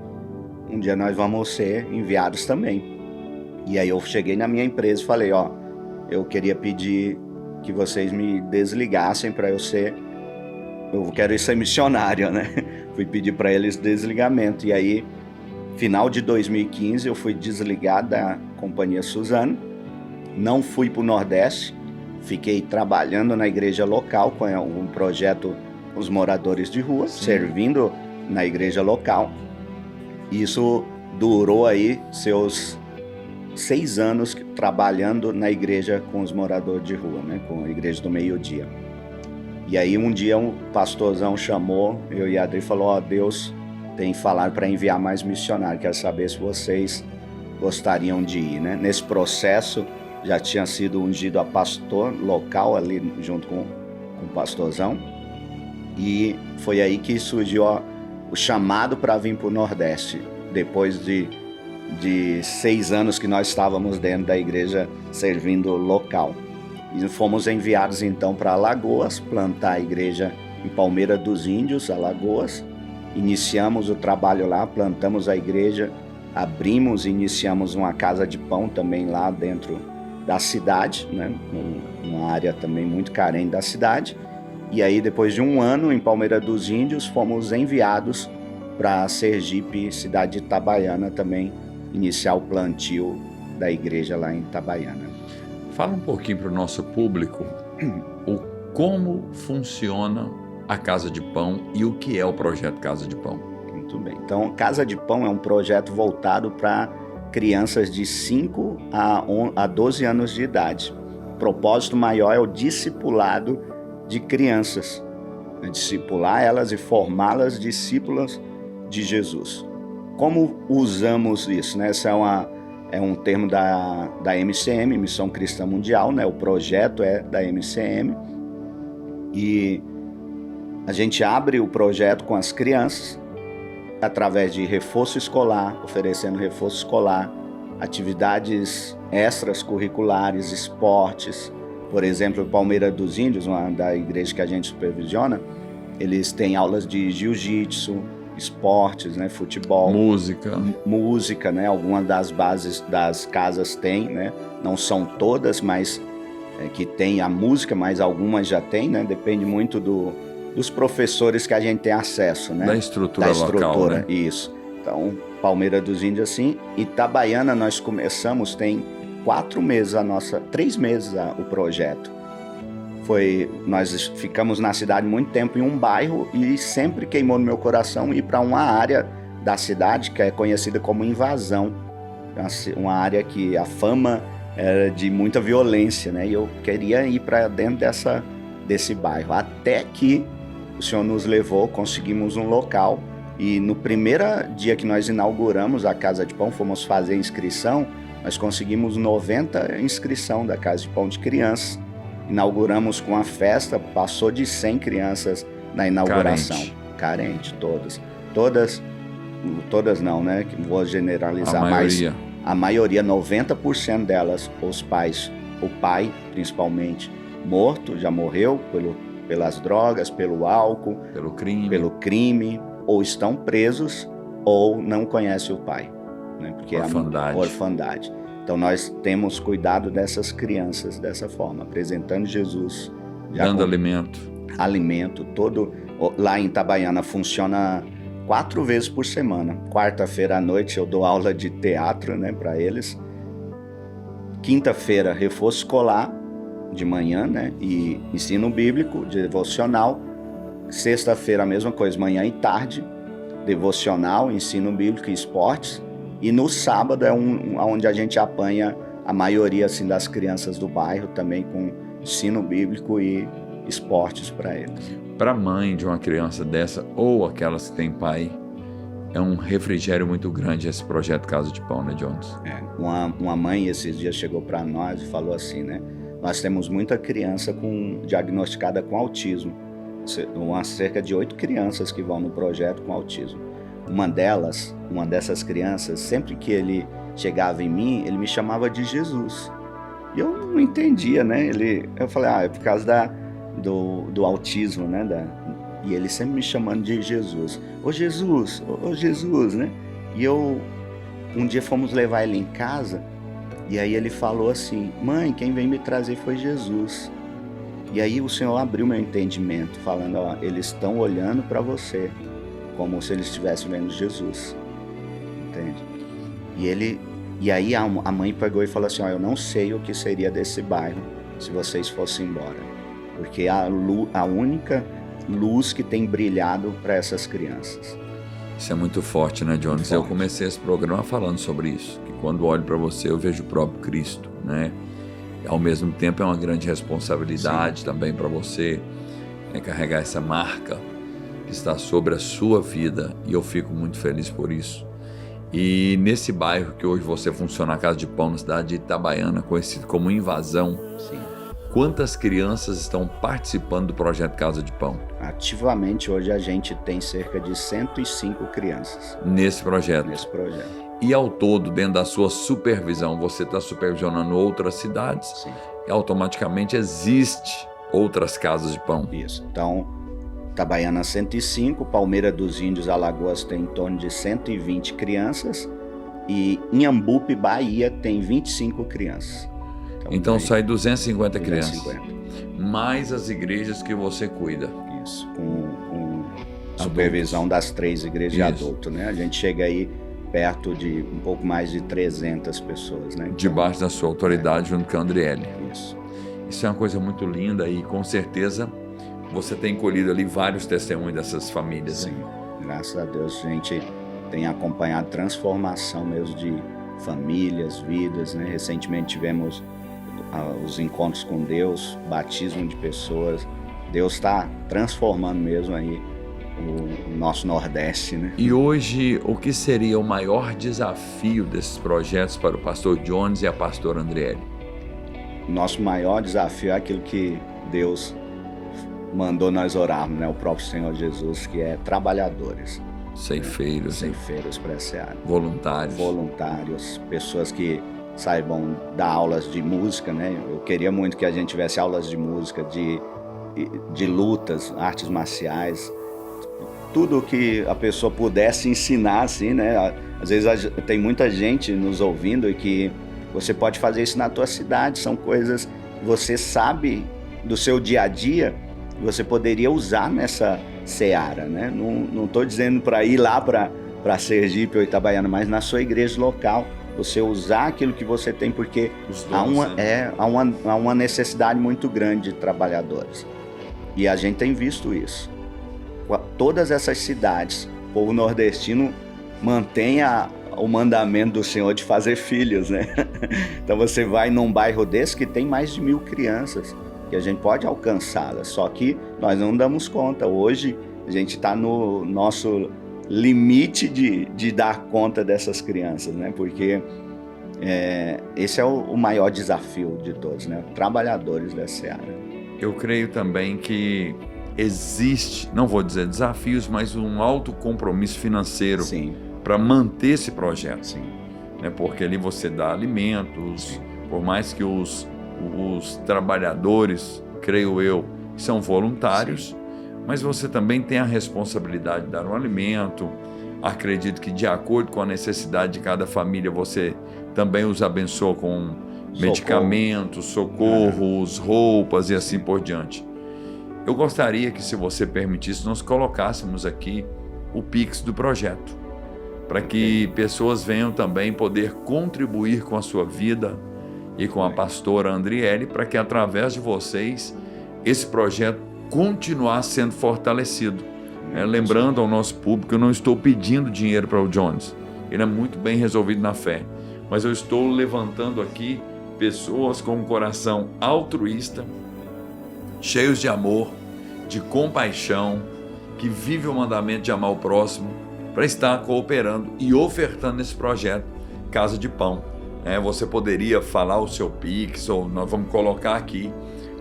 um dia nós vamos ser enviados também. E aí eu cheguei na minha empresa e falei, eu queria pedir que vocês me desligassem para eu quero ser missionário, né? Fui pedir para eles desligamento. E aí, final de 2015, eu fui desligado da Companhia Suzano, não fui para o Nordeste, fiquei trabalhando na igreja local com um projeto Os Moradores de Rua, sim, servindo na igreja local. Isso durou aí seus 6 anos trabalhando na igreja com os moradores de rua, né? Com a igreja do meio-dia. E aí um dia um pastorzão chamou eu e a Adri e falou, Deus tem falado para enviar mais missionários, quero saber se vocês gostariam de ir, né? Nesse processo já tinha sido ungido a pastor local ali junto com o pastorzão, e foi aí que surgiu o chamado para vir para o Nordeste, depois de 6 anos que nós estávamos dentro da igreja servindo local. E fomos enviados então para Alagoas, plantar a igreja em Palmeira dos Índios, Alagoas. Iniciamos o trabalho lá, plantamos a igreja abrimos e iniciamos uma casa de pão também lá dentro da cidade, né? Uma área também muito carente da cidade. E aí, depois de um ano em Palmeira dos Índios, fomos enviados para Sergipe, cidade de Itabaiana, também iniciar o plantio da igreja lá em Itabaiana. Fala um pouquinho para o nosso público como funciona a Casa de Pão e o que é o projeto Casa de Pão. Muito bem. Então, Casa de Pão é um projeto voltado para crianças de 5 a 12 anos de idade. O propósito maior é o discipulado de crianças, discipular elas e formá-las discípulas de Jesus. Como usamos isso, né? Esse é um termo da MCM, Missão Cristã Mundial, né? O projeto é da MCM e a gente abre o projeto com as crianças através de reforço escolar, oferecendo reforço escolar, atividades extras curriculares, esportes. Por exemplo, Palmeira dos Índios, uma da igreja que a gente supervisiona, eles têm aulas de jiu-jitsu, esportes, né, futebol, música, né, algumas das bases das casas têm, né, não são todas, mas que tem a música, mas algumas já tem, né, depende muito dos professores que a gente tem acesso, né, da estrutura local, né? Isso. Então, Palmeira dos Índios assim, Itabaiana nós começamos tem 3 meses o projeto. Nós ficamos na cidade muito tempo em um bairro e sempre queimou no meu coração ir para uma área da cidade que é conhecida como Invasão, uma área que a fama era de muita violência, né? E eu queria ir para dentro desse bairro, até que o Senhor nos levou, conseguimos um local e no primeiro dia que nós inauguramos a Casa de Pão, fomos fazer inscrição, nós conseguimos 90 inscrição da Casa de Pão de crianças. Inauguramos com a festa, passou de 100 crianças na inauguração. Carente, todas. Todas não, né? Vou generalizar, mas a maioria, 90% delas, os pais, o pai principalmente, morto, já morreu pelas drogas, pelo álcool, pelo crime, ou estão presos ou não conhecem o pai, né? Porque orfandade. É orfandade. Então nós temos cuidado dessas crianças dessa forma, apresentando Jesus. Dando alimento. Alimento, lá em Itabaiana funciona 4 vezes por semana. Quarta-feira à noite eu dou aula de teatro, né, para eles. Quinta-feira, reforço escolar, de manhã, né, e ensino bíblico, devocional. Sexta-feira a mesma coisa, manhã e tarde, devocional, ensino bíblico e esportes. E no sábado é onde a gente apanha a maioria assim, das crianças do bairro, também com ensino bíblico e esportes para eles. Para a mãe de uma criança dessa, ou aquelas que têm pai, é um refrigério muito grande esse projeto Casa de Pão, né, Jones? Uma mãe esses dias chegou para nós e falou assim, né? Nós temos muita criança diagnosticada com autismo. Cerca de 8 crianças que vão no projeto com autismo. Uma dessas crianças, sempre que ele chegava em mim, ele me chamava de Jesus. E eu não entendia, né? Eu falei, é por causa do autismo, né? E ele sempre me chamando de Jesus. Ô Jesus, né? E um dia fomos levar ele em casa, e aí ele falou assim, mãe, quem veio me trazer foi Jesus. E aí o Senhor abriu meu entendimento, falando, eles estão olhando para você, como se eles estivessem vendo Jesus, entende? E aí a mãe pegou e falou assim, eu não sei o que seria desse bairro se vocês fossem embora, porque a única luz que tem brilhado para essas crianças. Isso é muito forte, né, Jones? Eu comecei esse programa falando sobre isso, que quando olho para você eu vejo o próprio Cristo, né? E, ao mesmo tempo é uma grande responsabilidade Sim. também para você carregar essa marca que está sobre a sua vida, e eu fico muito feliz por isso. E nesse bairro que hoje você funciona, a Casa de Pão, na cidade de Itabaiana, conhecido como Invasão, Sim. Quantas crianças estão participando do projeto Casa de Pão? Ativamente hoje a gente tem cerca de 105 crianças. Nesse projeto? Nesse projeto. E ao todo, dentro da sua supervisão, você está supervisionando outras cidades? Sim. E automaticamente existe outras casas de pão? Isso. Então, Itabaiana 105, Palmeira dos Índios, Alagoas tem em torno de 120 crianças E em Ambupe, Bahia, tem 25 crianças. Então sai 250 crianças. 250. Mais as igrejas que você cuida. Isso, com supervisão das 3 igrejas de adulto, né? A gente chega aí perto de um pouco mais de 300 pessoas, né? Então, debaixo da sua autoridade, junto com a Andriele. Isso é uma coisa muito linda e com certeza você tem colhido ali vários testemunhos dessas famílias. Sim, né? Graças a Deus a gente tem acompanhado transformação mesmo de famílias, vidas, né? Recentemente tivemos os encontros com Deus, batismo de pessoas. Deus está transformando mesmo aí o nosso Nordeste, né? E hoje, o que seria o maior desafio desses projetos para o pastor Jones e a pastora Andriele? Nosso maior desafio é aquilo que Deus mandou nós orarmos, né? O próprio Senhor Jesus, que é trabalhadores. Ceifeiros. Ceifeiros para essa área. Voluntários, pessoas que saibam dar aulas de música, né? Eu queria muito que a gente tivesse aulas de música, de lutas, artes marciais, tudo que a pessoa pudesse ensinar, assim, né? Às vezes tem muita gente nos ouvindo e que você pode fazer isso na tua cidade, são coisas que você sabe do seu dia a dia, que você poderia usar nessa seara, né? Não estou dizendo para ir lá para Sergipe ou Itabaiana, mas na sua igreja local, você usar aquilo que você tem, porque há uma necessidade muito grande de trabalhadores. E a gente tem visto isso. Todas essas cidades, o povo nordestino mantém o mandamento do Senhor de fazer filhos, né? Então você vai num bairro desse que tem mais de 1.000 crianças, que a gente pode alcançá-las, só que nós não damos conta. Hoje a gente está no nosso limite de dar conta dessas crianças, né? Porque esse é o maior desafio de todos, né? Trabalhadores dessa área. Eu creio também que existe, não vou dizer desafios, mas um alto compromisso financeiro para manter esse projeto. Sim. Né? Porque ali você dá alimentos, Sim. Por mais que os trabalhadores, creio eu, são voluntários, sim, mas você também tem a responsabilidade de dar um alimento. Acredito que de acordo com a necessidade de cada família, você também os abençoa com medicamentos, socorros, roupas e assim por diante. Eu gostaria que, se você permitisse, nós colocássemos aqui o Pix do projeto, para que pessoas venham também poder contribuir com a sua vida e com a pastora Andriele, para que através de vocês esse projeto continuasse sendo fortalecido. Lembrando ao nosso público, eu não estou pedindo dinheiro para o Jones, ele é muito bem resolvido na fé, mas eu estou levantando aqui pessoas com um coração altruísta, cheios de amor, de compaixão, que vivem o mandamento de amar o próximo, para estar cooperando e ofertando esse projeto Casa de Pão. Você poderia falar o seu Pix, ou nós vamos colocar aqui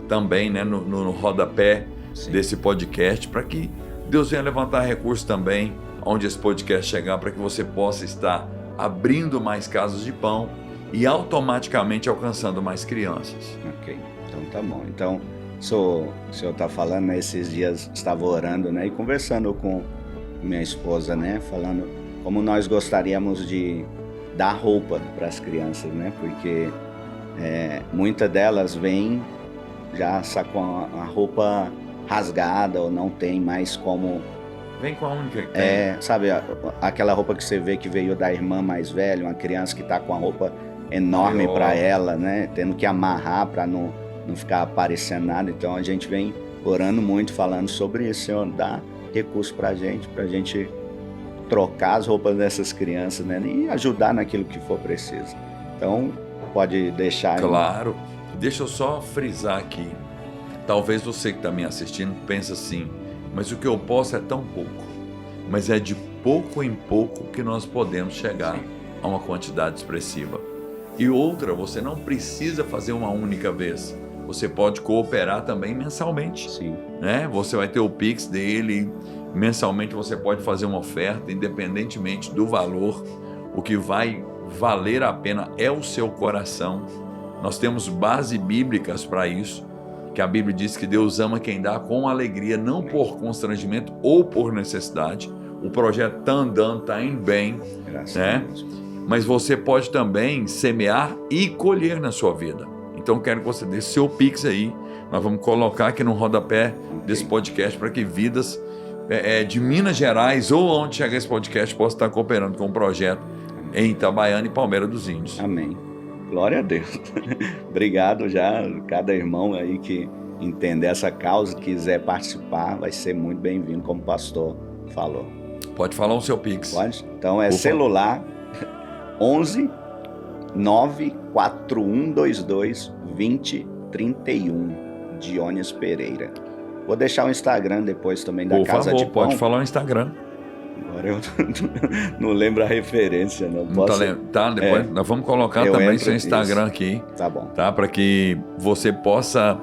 também, né, no rodapé, sim, desse podcast, para que Deus venha levantar recursos também, onde esse podcast chegar, para que você possa estar abrindo mais casas de pão e automaticamente alcançando mais crianças. Ok, então tá bom. Então, o senhor está falando, né, esses dias estava orando, né, e conversando com minha esposa, né, falando como nós gostaríamos de dar roupa para as crianças, né, porque muitas delas vêm já com a roupa rasgada ou não tem mais como... Vem com a única que tem. Sabe, aquela roupa que você vê que veio da irmã mais velha, uma criança que está com a roupa enorme para ela, né, tendo que amarrar para não ficar aparecendo nada. Então a gente vem orando muito, falando sobre isso. Senhor, dá recurso para a gente trocar as roupas dessas crianças, né, e ajudar naquilo que for preciso. Então pode deixar... Claro. Deixa eu só frisar aqui. Talvez você que está me assistindo pense assim, mas o que eu posso é tão pouco. Mas é de pouco em pouco que nós podemos chegar, sim, a uma quantidade expressiva. E outra, você não precisa fazer uma única vez. Você pode cooperar também mensalmente. Sim. Né? Você vai ter o Pix dele, mensalmente você pode fazer uma oferta, independentemente do valor. O que vai valer a pena é o seu coração. Nós temos bases bíblicas para isso, que a Bíblia diz que Deus ama quem dá com alegria, não por constrangimento ou por necessidade. O projeto está andando, está indo bem, graças né? a Deus. mas você pode também semear e colher na sua vida. Então quero que você dê seu Pix aí, nós vamos colocar aqui no rodapé desse podcast para que vidas de Minas Gerais ou onde chegar esse podcast possam estar cooperando com o projeto em Itabaiana e Palmeira dos Índios. Amém. Glória a Deus. Obrigado já, cada irmão aí que entender essa causa, quiser participar, vai ser muito bem-vindo, como o pastor falou. Pode falar o seu Pix. Pode? Então é celular 11 94122 2031, Dionis Pereira. Vou deixar o Instagram depois também da Casa de Pão. Pode falar o Instagram. Agora eu não lembro a referência, não posso. Depois nós vamos colocar também seu Instagram aqui. Tá bom. Tá, para que você possa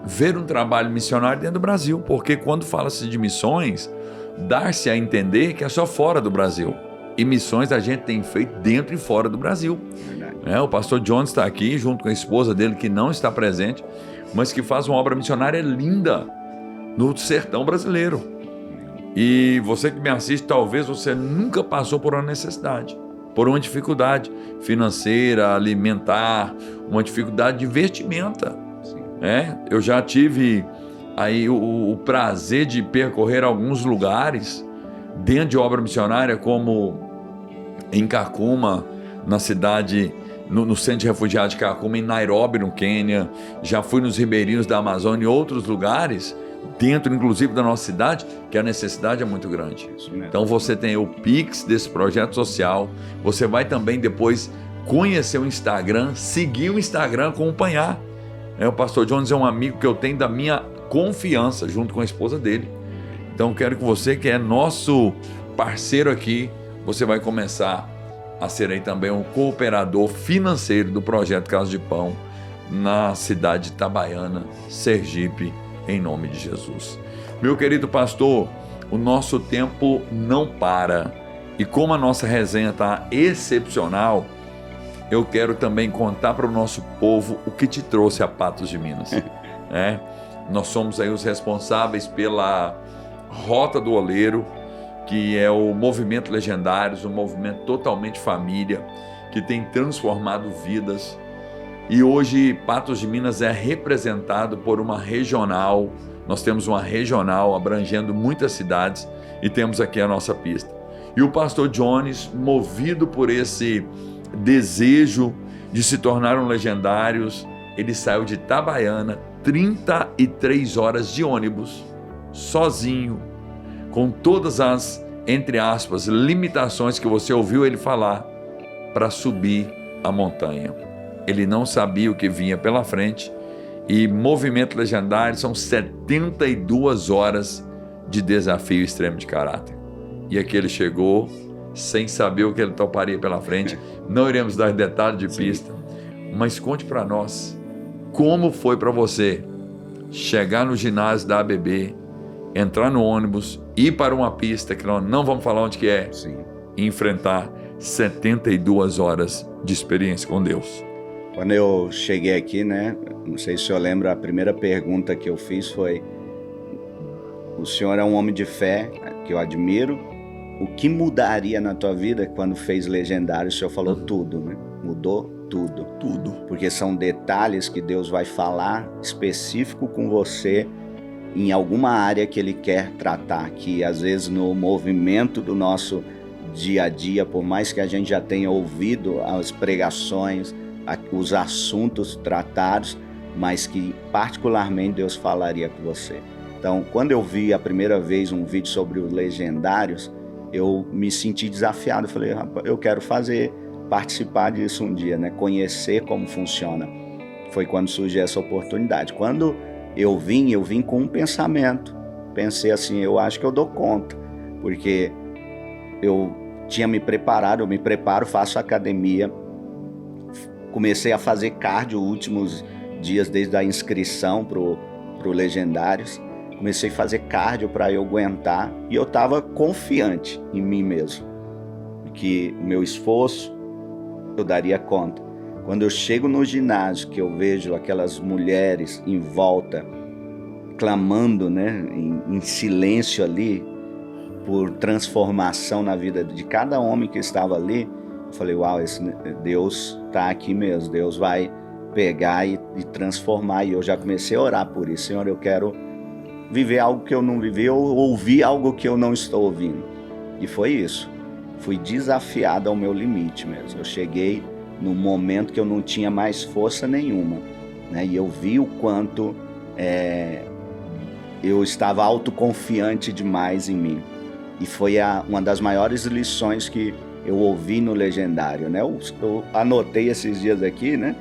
ver um trabalho missionário dentro do Brasil, porque quando fala-se de missões, dar-se a entender que é só fora do Brasil. E missões a gente tem feito dentro e fora do Brasil. O pastor John está aqui, junto com a esposa dele, que não está presente, mas que faz uma obra missionária linda no sertão brasileiro. E você que me assiste, talvez você nunca passou por uma necessidade, por uma dificuldade financeira, alimentar, uma dificuldade de vestimenta. Eu já tive aí o prazer de percorrer alguns lugares dentro de obra missionária, como em Kakuma, na cidade, no centro de refugiados de Kakuma, em Nairobi, no Quênia. Já fui nos ribeirinhos da Amazônia e outros lugares, dentro inclusive da nossa cidade, que a necessidade é muito grande. Então você tem o Pix desse projeto social, você vai também depois conhecer o Instagram, seguir o Instagram, acompanhar. O pastor Jones é um amigo que eu tenho da minha confiança, junto com a esposa dele. Então quero que você, que é nosso parceiro aqui, você vai começar a ser aí também um cooperador financeiro do projeto Casa de Pão na cidade de Itabaiana, Sergipe, em nome de Jesus. Meu querido pastor, o nosso tempo não para, e como a nossa resenha está excepcional, eu quero também contar para o nosso povo o que te trouxe a Patos de Minas. Nós somos aí os responsáveis pela Rota do Oleiro, que é o movimento Legendários, um movimento totalmente família, que tem transformado vidas. E hoje Patos de Minas é representado por uma regional. Nós temos uma regional abrangendo muitas cidades e temos aqui a nossa pista. E o pastor Jones, movido por esse desejo de se tornar um Legendários, ele saiu de Itabaiana, 33 horas de ônibus, sozinho, com todas as, entre aspas, limitações que você ouviu ele falar, para subir a montanha. Ele não sabia o que vinha pela frente, e Movimento Legendário são 72 horas de desafio extremo de caráter. E aqui ele chegou sem saber o que ele toparia pela frente. Não iremos dar detalhes de pista, mas conte para nós como foi para você chegar no ginásio da ABB, entrar no ônibus, ir para uma pista que nós não vamos falar onde que é, e enfrentar 72 horas de experiência com Deus. Quando eu cheguei aqui, não sei se o senhor lembra, a primeira pergunta que eu fiz foi: o senhor é um homem de fé, que eu admiro, o que mudaria na tua vida quando fez Legendário? O senhor falou tudo, Mudou tudo. Tudo. Porque são detalhes que Deus vai falar específico com você em alguma área que Ele quer tratar, que às vezes no movimento do nosso dia a dia, por mais que a gente já tenha ouvido as pregações, os assuntos tratados, mas que particularmente Deus falaria com você. Então, quando eu vi a primeira vez um vídeo sobre os Legendários, eu me senti desafiado. Eu falei, rapaz, eu quero participar disso um dia, conhecer como funciona. Foi quando surgiu essa oportunidade. Quando eu vim com um pensamento. Pensei assim, eu acho que eu dou conta, porque eu tinha me preparado, eu me preparo, faço academia, comecei a fazer cardio últimos dias desde a inscrição pro Legendários. Comecei a fazer cardio para eu aguentar, e eu estava confiante em mim mesmo, que o meu esforço eu daria conta. Quando eu chego no ginásio, que eu vejo aquelas mulheres em volta, clamando, em silêncio ali, por transformação na vida de cada homem que estava ali, eu falei, uau, Deus está aqui mesmo, Deus vai pegar e transformar. E eu já comecei a orar por isso. Senhor, eu quero viver algo que eu não vivi, ou ouvir algo que eu não estou ouvindo. E foi isso. Fui desafiado ao meu limite mesmo. Eu cheguei num momento que eu não tinha mais força nenhuma, né? E eu vi o quanto eu estava autoconfiante demais em mim. E foi uma das maiores lições que eu ouvi no Legendário, né? Eu anotei esses dias aqui, né?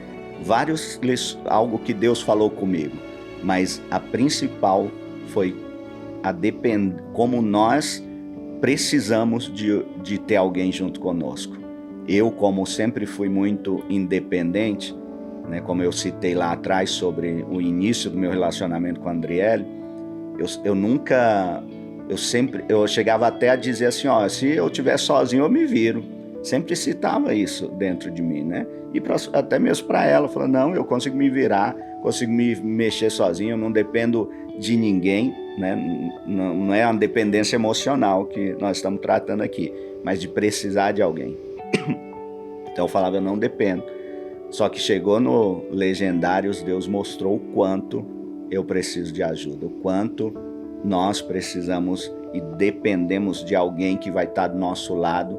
Algo que Deus falou comigo. Mas a principal foi como nós precisamos de ter alguém junto conosco. Eu, como sempre fui muito independente, né, como eu citei lá atrás sobre o início do meu relacionamento com a Andriele, eu chegava até a dizer assim, ó, se eu estiver sozinho eu me viro. Sempre citava isso dentro de mim, né? E até mesmo para ela, falando, não, eu consigo me virar, consigo me mexer sozinho, eu não dependo de ninguém, né? Não é uma dependência emocional que nós estamos tratando aqui, mas de precisar de alguém. Então eu falava, eu não dependo. Só que chegou no Legendários, Deus mostrou o quanto eu preciso de ajuda, o quanto nós precisamos e dependemos de alguém que vai estar do nosso lado,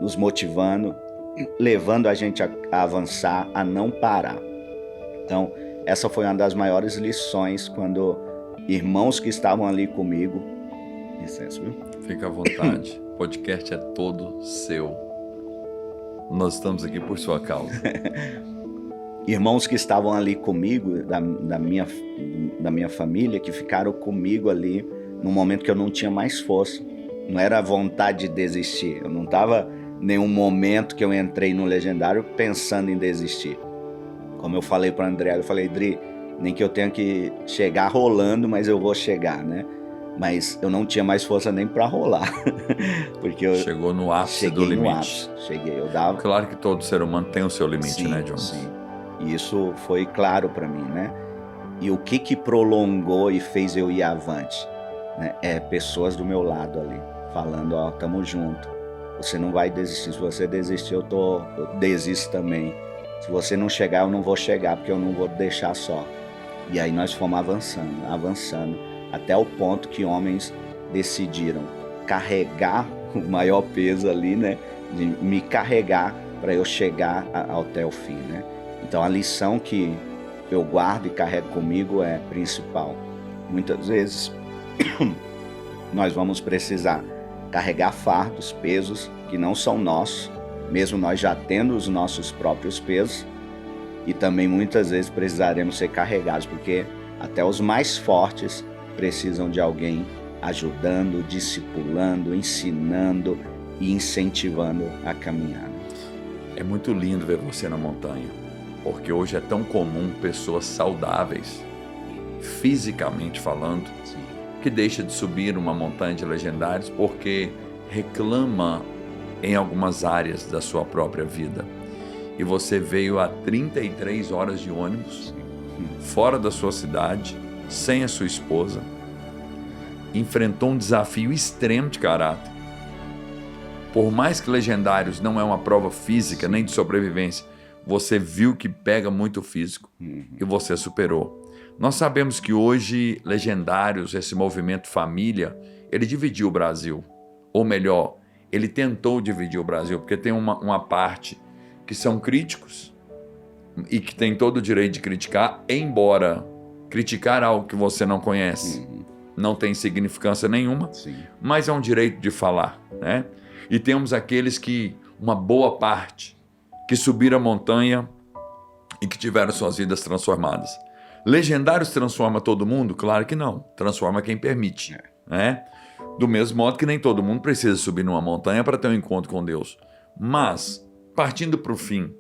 nos motivando, levando a gente a avançar, a não parar. Então, essa foi uma das maiores lições quando irmãos que estavam ali comigo... Licença, viu? Fica à vontade. O podcast é todo seu. Nós estamos aqui por sua causa. Irmãos que estavam ali comigo, da minha família, que ficaram comigo ali no momento que eu não tinha mais força. Não era vontade de desistir. Eu não estava nenhum momento que eu entrei no Legendário pensando em desistir. Como eu falei para André, eu falei, Dri, nem que eu tenha que chegar rolando, mas eu vou chegar, né? Mas eu não tinha mais força nem para rolar. Porque chegou no ápice do limite. Ápice. Cheguei, eu dava... Claro que todo ser humano tem o seu limite, sim, né, John? Sim, e isso foi claro para mim, né? E o que prolongou e fez eu ir avante, né? Pessoas do meu lado ali, falando, ó, tamo junto. Você não vai desistir. Se você desistir, eu desisto também. Se você não chegar, eu não vou chegar, porque eu não vou deixar só. E aí nós fomos avançando, até o ponto que homens decidiram carregar o maior peso ali, né? De me carregar para eu chegar até o fim, né? Então a lição que eu guardo e carrego comigo é principal. Muitas vezes nós vamos precisar carregar fardos, pesos que não são nossos, mesmo nós já tendo os nossos próprios pesos, e também muitas vezes precisaremos ser carregados, porque até os mais fortes precisam de alguém ajudando, discipulando, ensinando e incentivando a caminhar. É muito lindo ver você na montanha, porque hoje é tão comum pessoas saudáveis, fisicamente falando, sim, que deixa de subir uma montanha de Legendários porque reclama em algumas áreas da sua própria vida. E você veio a 33 horas de ônibus, fora da sua cidade, sem a sua esposa, enfrentou um desafio extremo de caráter. Por mais que Legendários não é uma prova física, nem de sobrevivência, você viu que pega muito físico e você superou. Nós sabemos que hoje Legendários, esse movimento família, ele dividiu o Brasil. Ou melhor, ele tentou dividir o Brasil, porque tem uma parte que são críticos e que tem todo o direito de criticar, embora criticar algo que você não conhece não tem significância nenhuma, sim, mas é um direito de falar, né? E temos aqueles que, uma boa parte, que subiram a montanha e que tiveram suas vidas transformadas. Legendários transforma todo mundo? Claro que não. Transforma quem permite, né? Do mesmo modo que nem todo mundo precisa subir numa montanha para ter um encontro com Deus. Mas, partindo para o fim,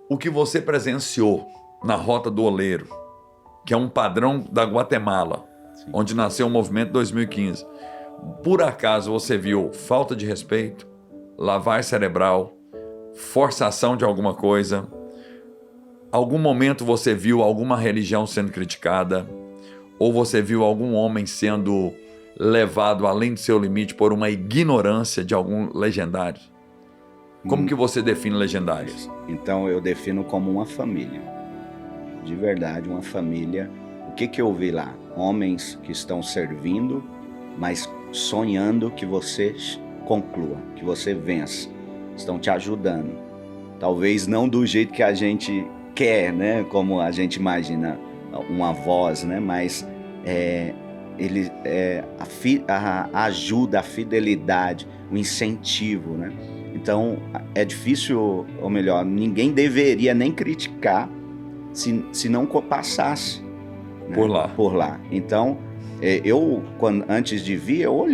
o que você presenciou na Rota do Oleiro, que é um padrão da Guatemala, sim, onde nasceu o movimento 2015, por acaso você viu falta de respeito, lavagem cerebral, forçação de alguma coisa? Algum momento você viu alguma religião sendo criticada? Ou você viu algum homem sendo levado além do seu limite por uma ignorância de algum legendário? Como que você define Legendários? Então eu defino como uma família. De verdade, uma família. O que eu vi lá? Homens que estão servindo, mas sonhando que você conclua, que você vença. Estão te ajudando. Talvez não do jeito que a gente quer, né? Como a gente imagina uma voz, né? Mas a ajuda, a fidelidade, o incentivo, né? Então é difícil, ou melhor, ninguém deveria nem criticar se não passasse, né? Por lá. Então antes de vir, eu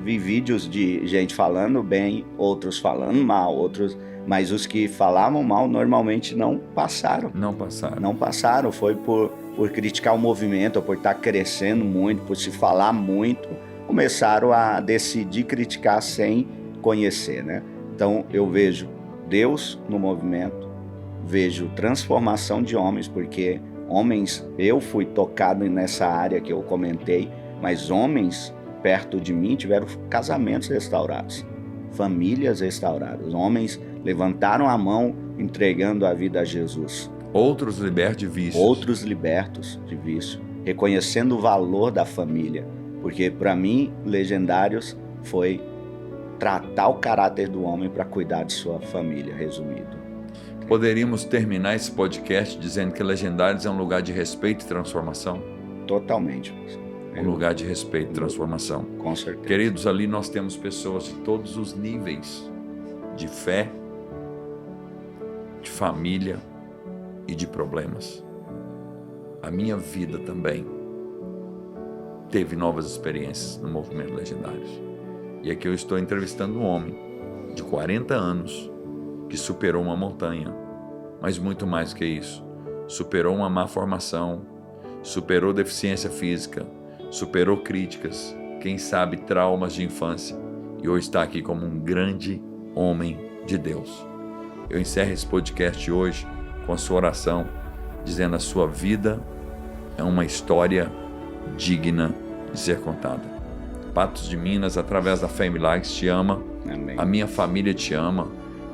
vi vídeos de gente falando bem, outros falando mal, mas os que falavam mal normalmente não passaram. Não passaram, foi por criticar o movimento, ou por estar crescendo muito, por se falar muito, começaram a decidir criticar sem conhecer, né? Então eu vejo Deus no movimento, vejo transformação de homens, porque homens, eu fui tocado nessa área que eu comentei, mas homens perto de mim tiveram casamentos restaurados, famílias restauradas, homens levantaram a mão entregando a vida a Jesus. Outros libertos de vício. Reconhecendo o valor da família, porque para mim, Legendários foi tratar o caráter do homem para cuidar de sua família, resumido. Poderíamos terminar esse podcast dizendo que Legendários é um lugar de respeito e transformação? Totalmente. Um lugar de respeito e transformação. Com certeza. Queridos, ali nós temos pessoas de todos os níveis de fé, de família e de problemas. A minha vida também teve novas experiências no movimento Legendários. E aqui eu estou entrevistando um homem de 40 anos que superou uma montanha, mas muito mais do que isso. Superou uma má formação, superou deficiência física, superou críticas, quem sabe traumas de infância, e hoje está aqui como um grande homem de Deus. Eu encerro esse podcast hoje com a sua oração, dizendo: a sua vida é uma história digna de ser contada. Patos de Minas, através da Fé em Milagres, te ama. Amém. A minha família te ama.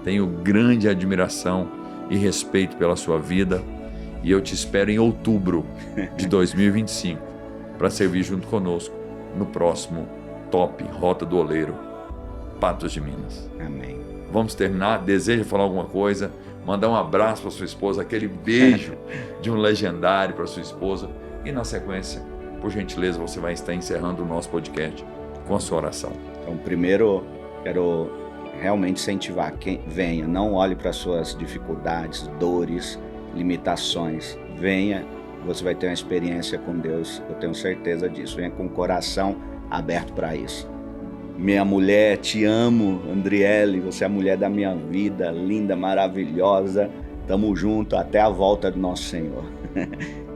Tenho grande admiração e respeito pela sua vida. E eu te espero em outubro de 2025 para servir junto conosco no próximo Top Rota do Oleiro, Patos de Minas. Amém. Vamos terminar. Deseja falar alguma coisa? Mandar um abraço para sua esposa, aquele beijo de um legendário para sua esposa. E na sequência, por gentileza, você vai estar encerrando o nosso podcast com a sua oração. Então, primeiro, quero realmente incentivar quem venha, não olhe para suas dificuldades, dores, limitações. Venha, você vai ter uma experiência com Deus, eu tenho certeza disso. Venha com o coração aberto para isso. Minha mulher, te amo, Andriele, você é a mulher da minha vida, linda, maravilhosa. Tamo junto até a volta do nosso Senhor.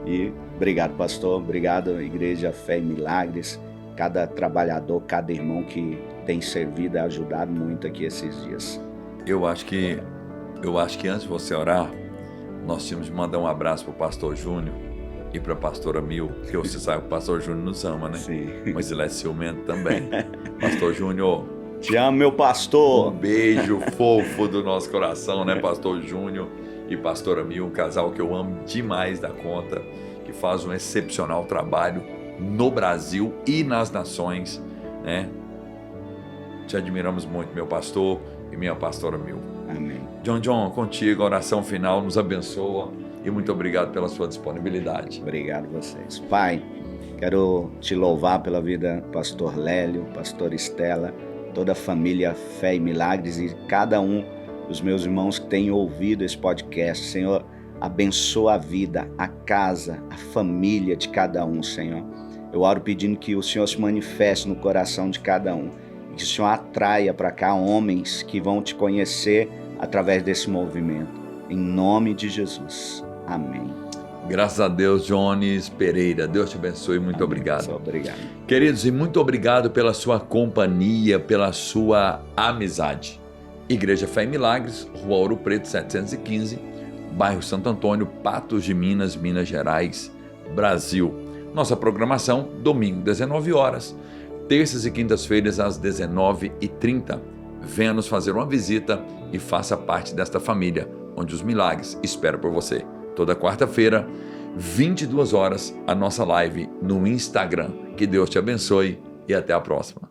E obrigado, pastor, obrigado, Igreja Fé e Milagres, cada trabalhador, cada irmão que tem servido e ajudado muito aqui esses dias. Eu acho que antes de você orar, nós tínhamos de mandar um abraço para o pastor Júnior e para a pastora Mil, porque você sabe que o pastor Júnior nos ama, né? Sim. Mas ele é ciumento também. Pastor Júnior, te amo, meu pastor. Um beijo fofo do nosso coração, né? Pastor Júnior e pastora Mil, um casal que eu amo demais da conta, que faz um excepcional trabalho no Brasil e nas nações, né? Te admiramos muito, meu pastor e minha pastora Mil. Amém. John, contigo, a oração final nos abençoa e muito obrigado pela sua disponibilidade. Obrigado a vocês. Pai, quero te louvar pela vida do pastor Lélio, pastor Estela, toda a família Fé e Milagres e cada um dos meus irmãos que têm ouvido esse podcast. Senhor, abençoa a vida, a casa, a família de cada um, Senhor. Eu oro pedindo que o Senhor se manifeste no coração de cada um. Que o Senhor atraia para cá homens que vão te conhecer através desse movimento. Em nome de Jesus. Amém. Graças a Deus, Jones Pereira. Deus te abençoe. Muito obrigado. Obrigado. Queridos, e muito obrigado pela sua companhia, pela sua amizade. Igreja Fé e Milagres, Rua Ouro Preto, 715, bairro Santo Antônio, Patos de Minas, Minas Gerais, Brasil. Nossa programação, domingo, 19 horas. Terças e quintas-feiras às 19h30. venha nos fazer uma visita e faça parte desta família, onde os milagres esperam por você. Toda quarta-feira, 22 horas, a nossa live no Instagram. Que Deus te abençoe e até a próxima.